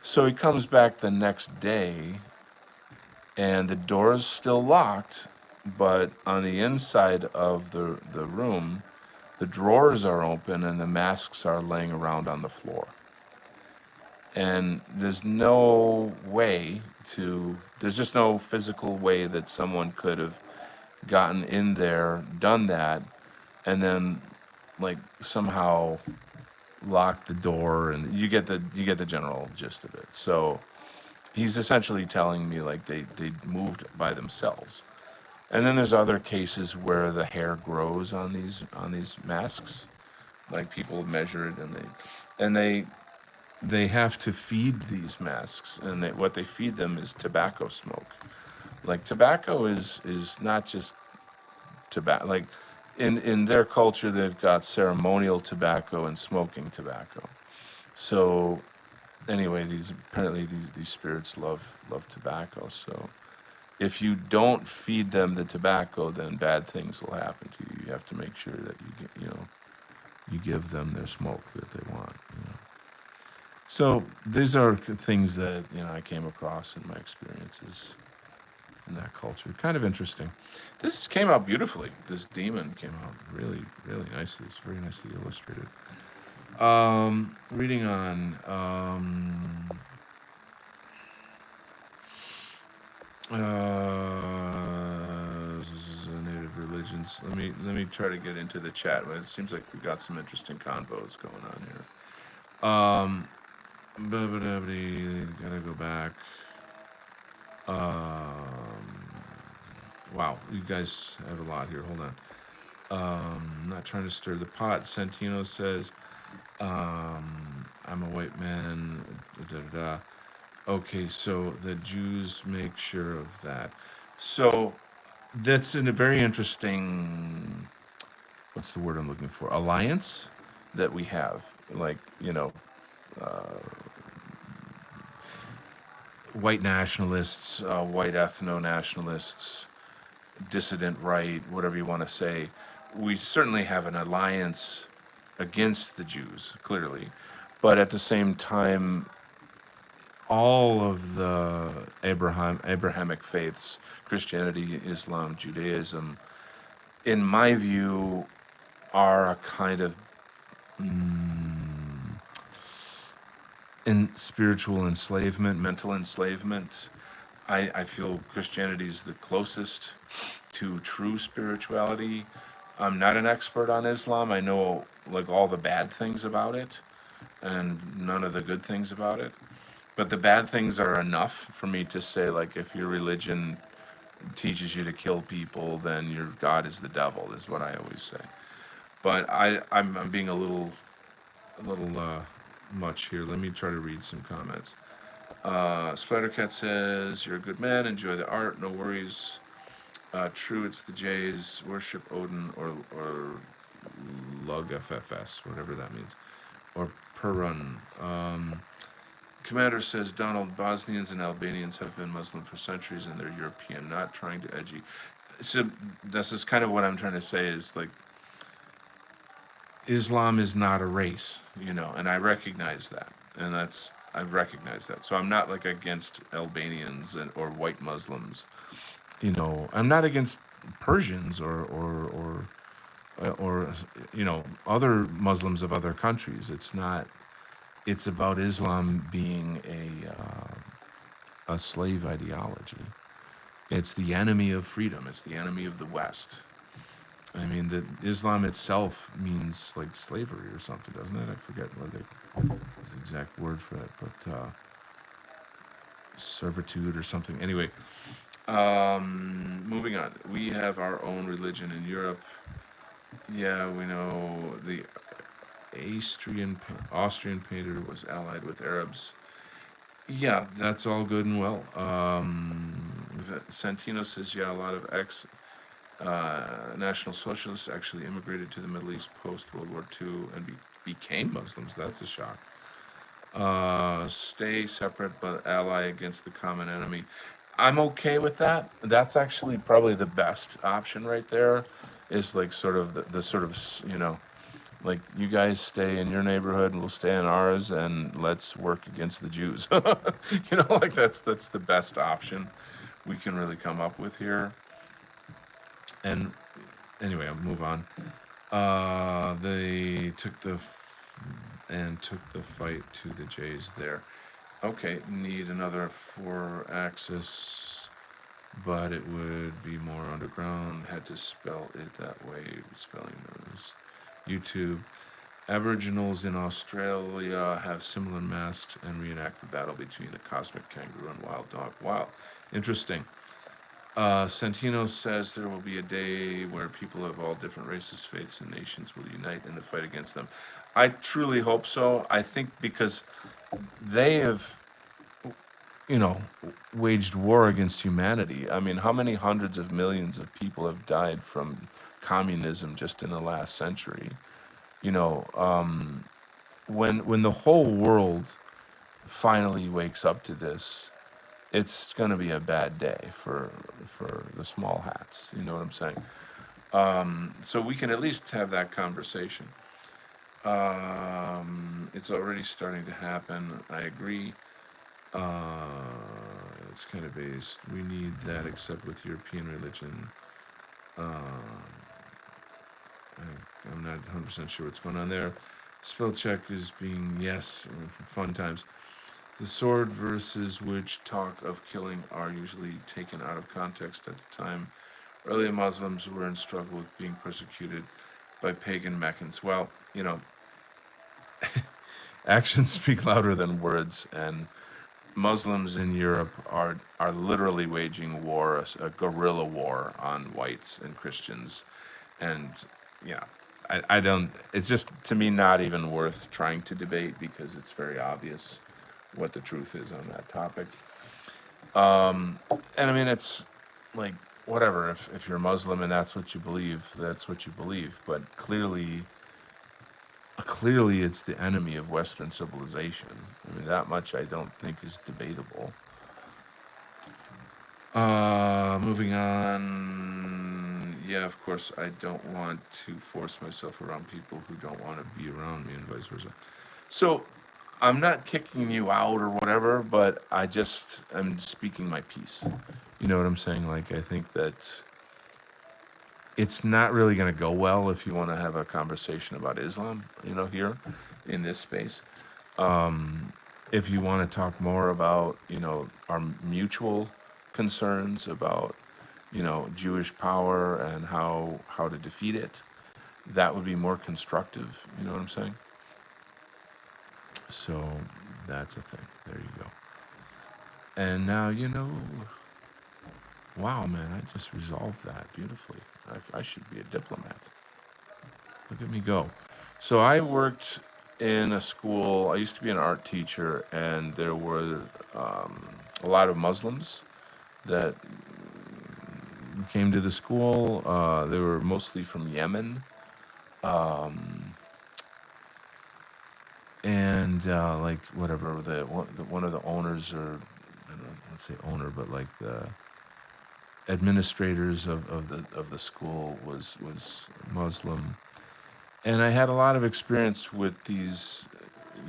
So he comes back the next day, and the door's still locked, but on the inside of the room, the drawers are open and the masks are laying around on the floor. And there's just no physical way that someone could have gotten in there, done that, and then like somehow locked the door, and you get the general gist of it. So he's essentially telling me like they moved by themselves. And then there's other cases where the hair grows on these masks, like people measure it, and they have to feed these masks, and what they feed them is tobacco smoke. Like tobacco is not just tobacco. Like in their culture, they've got ceremonial tobacco and smoking tobacco. So anyway, these spirits love tobacco. So if you don't feed them the tobacco, then bad things will happen to you. You have to make sure that you give them their smoke that they want. So these are things that I came across in my experiences in that culture. Kind of interesting. This came out beautifully. This demon came out really, really nicely. It's very nicely illustrated. Reading on. Native religions. Let me try to get into the chat. It seems like we got some interesting convos going on here. Gotta go back. Wow, you guys have a lot here. Hold on. I'm not trying to stir the pot. Santino says, I'm a white man. Da, da, da. Okay, so the Jews make sure of that. So that's in a very interesting, what's the word I'm looking for? Alliance that we have. Like, white nationalists, white ethno nationalists, dissident right, whatever you want to say. We certainly have an alliance against the Jews, clearly. But at the same time, all of the Abrahamic faiths, Christianity, Islam, Judaism, in my view, are a kind of in spiritual enslavement, mental enslavement. I feel Christianity is the closest to true spirituality. I'm not an expert on Islam. I know like all the bad things about it and none of the good things about it. But the bad things are enough for me to say, like, if your religion teaches you to kill people, then your God is the devil, is what I always say. But I'm being a little much here. Let me try to read some comments. Splattercat says, "You're a good man. Enjoy the art. No worries. True, it's the Jays. Worship Odin or Lug FFS, whatever that means, or Perun." Commander says, "Donald, Bosnians and Albanians have been Muslim for centuries, and they're European. Not trying to edgy." So this is kind of what I'm trying to say is like Islam is not a race, and I recognize that, and I recognize that. So I'm not like against Albanians or white Muslims. I'm not against Persians or or other Muslims of other countries. It's not. It's about Islam being a slave ideology. It's the enemy of freedom. It's the enemy of the West. I mean, the Islam itself means like slavery or something, doesn't it? I forget what the exact word for it, but servitude or something. Anyway, moving on. We have our own religion in Europe. Yeah, we know the Austrian painter was allied with Arabs. Yeah, that's all good and well. Santino says, yeah, a lot of National Socialists actually immigrated to the Middle East post World War II and became Muslims. That's a shock. Stay separate but ally against the common enemy. I'm okay with that. That's actually probably the best option right there. Is like sort of the sort of like you guys stay in your neighborhood and we'll stay in ours and let's work against the Jews. Like that's the best option we can really come up with here. And anyway, I'll move on. They took the fight to the Jays there. Okay, need another 4-axis, but it would be more underground. Had to spell it that way. Spelling was YouTube. Aboriginals in Australia have similar masks and reenact the battle between the cosmic kangaroo and wild dog. Wow, interesting. Santino says there will be a day where people of all different races, faiths, and nations will unite in the fight against them. I truly hope so. I think because they have, waged war against humanity. I mean, how many hundreds of millions of people have died from communism just in the last century? You know, when the whole world finally wakes up to this, it's going to be a bad day for the small hats. You know what I'm saying? So we can at least have that conversation. It's already starting to happen. I agree. It's kind of based. We need that, except with European religion. I'm not 100% sure what's going on there. Spell check is being, yes, fun times. The sword verses which talk of killing are usually taken out of context at the time. Early Muslims were in struggle with being persecuted by pagan Meccans. Well, actions speak louder than words, and Muslims in Europe are literally waging war, a guerrilla war on whites and Christians, and yeah, I don't. It's just to me not even worth trying to debate because it's very obvious what the truth is on that topic. And I mean, it's like whatever. If you're Muslim and that's what you believe, that's what you believe. But clearly, it's the enemy of Western civilization. I mean, that much I don't think is debatable. Moving on. Yeah, of course, I don't want to force myself around people who don't want to be around me and vice versa. So, I'm not kicking you out or whatever, but I'm speaking my piece. You know what I'm saying? Like, I think that it's not really going to go well if you want to have a conversation about Islam, here in this space. If you want to talk more about, our mutual concerns about, Jewish power and how to defeat it, that would be more constructive. You know what I'm saying? So that's a thing. There you go. And now, wow, man, I just resolved that beautifully. I should be a diplomat. Look at me go. So I worked in a school. I used to be an art teacher, and there were a lot of Muslims that came to the school. They were mostly from Yemen. And like whatever one of the owners, or I don't know, let's say owner, but like the administrators of the school was Muslim, and I had a lot of experience with these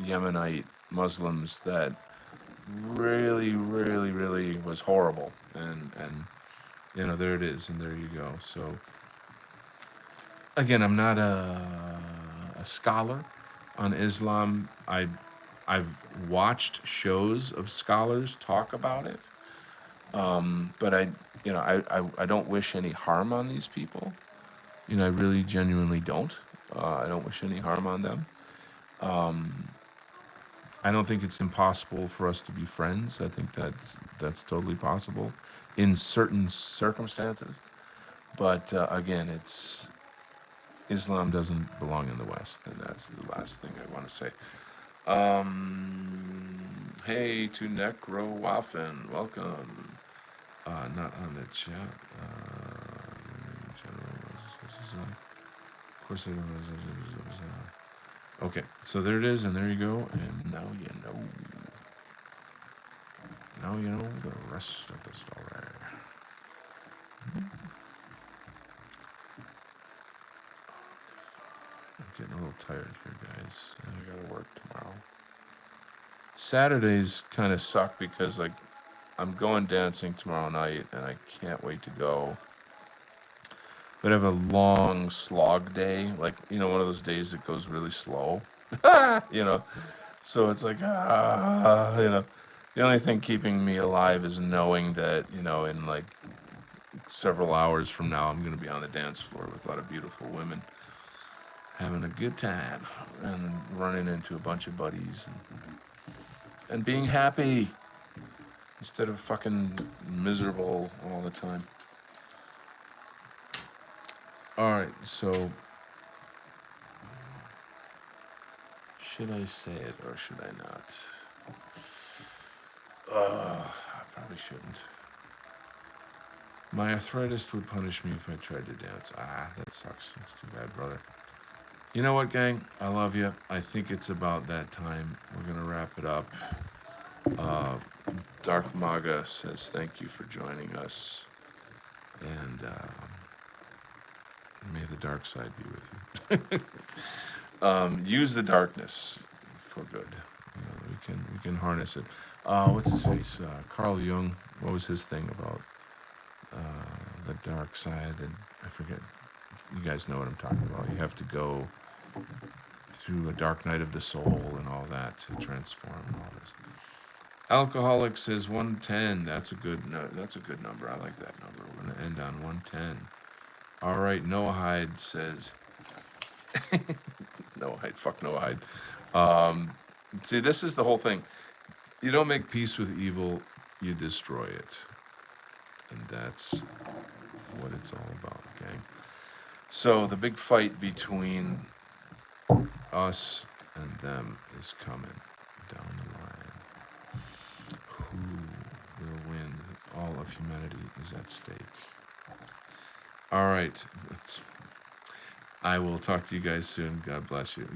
Yemenite Muslims that really, really, really was horrible, and there it is, and there you go. So Again, I'm not a scholar on Islam. I've watched shows of scholars talk about it, but I don't wish any harm on these people. I really genuinely don't. I don't wish any harm on them. I don't think it's impossible for us to be friends. I think that's totally possible in certain circumstances. But again, it's Islam doesn't belong in the West, and that's the last thing I want to say. Hey to Necro Waffen, welcome. Not on the chat. In general, of course, okay. So there it is, and there you go, and now you know. Now you know the rest of the story. I'm getting a little tired here, guys. And I gotta work tomorrow. Saturdays kind of suck because I'm going dancing tomorrow night, and I can't wait to go. But I have a long slog day, one of those days that goes really slow. you know, so it's the only thing keeping me alive is knowing that in several hours from now, I'm going to be on the dance floor with a lot of beautiful women having a good time and running into a bunch of buddies and being happy instead of fucking miserable all the time. All right, so should I say it or should I not? I probably shouldn't. My arthritis would punish me if I tried to dance. That sucks. That's too bad, brother. You know what, gang? I love you. I think it's about that time. We're going to wrap it up. Dark Maga says thank you for joining us. And may the dark side be with you. Use the darkness for good. We can harness it. What's his face? Carl Jung. What was his thing about the dark side? I forget. You guys know what I'm talking about. You have to go through a dark night of the soul and all that to transform and all this. Alcoholic says 110. That's a good number. I like that number. We're gonna end on 110. All right. Noah Hyde says. Noah Hyde. Fuck Noah Hyde. See, this is the whole thing. You don't make peace with evil. You destroy it. And that's what it's all about, gang. So the big fight between us and them is coming down the line. Who will win? All of humanity is at stake. All right. I will talk to you guys soon. God bless you.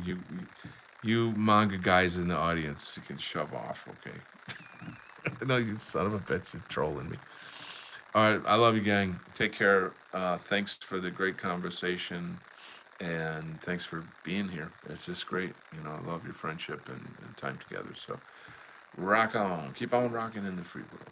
You manga guys in the audience, you can shove off, okay? No, you son of a bitch, you're trolling me. All right, I love you, gang. Take care. Thanks for the great conversation, and thanks for being here. It's just great. I love your friendship and time together. So rock on. Keep on rocking in the free world.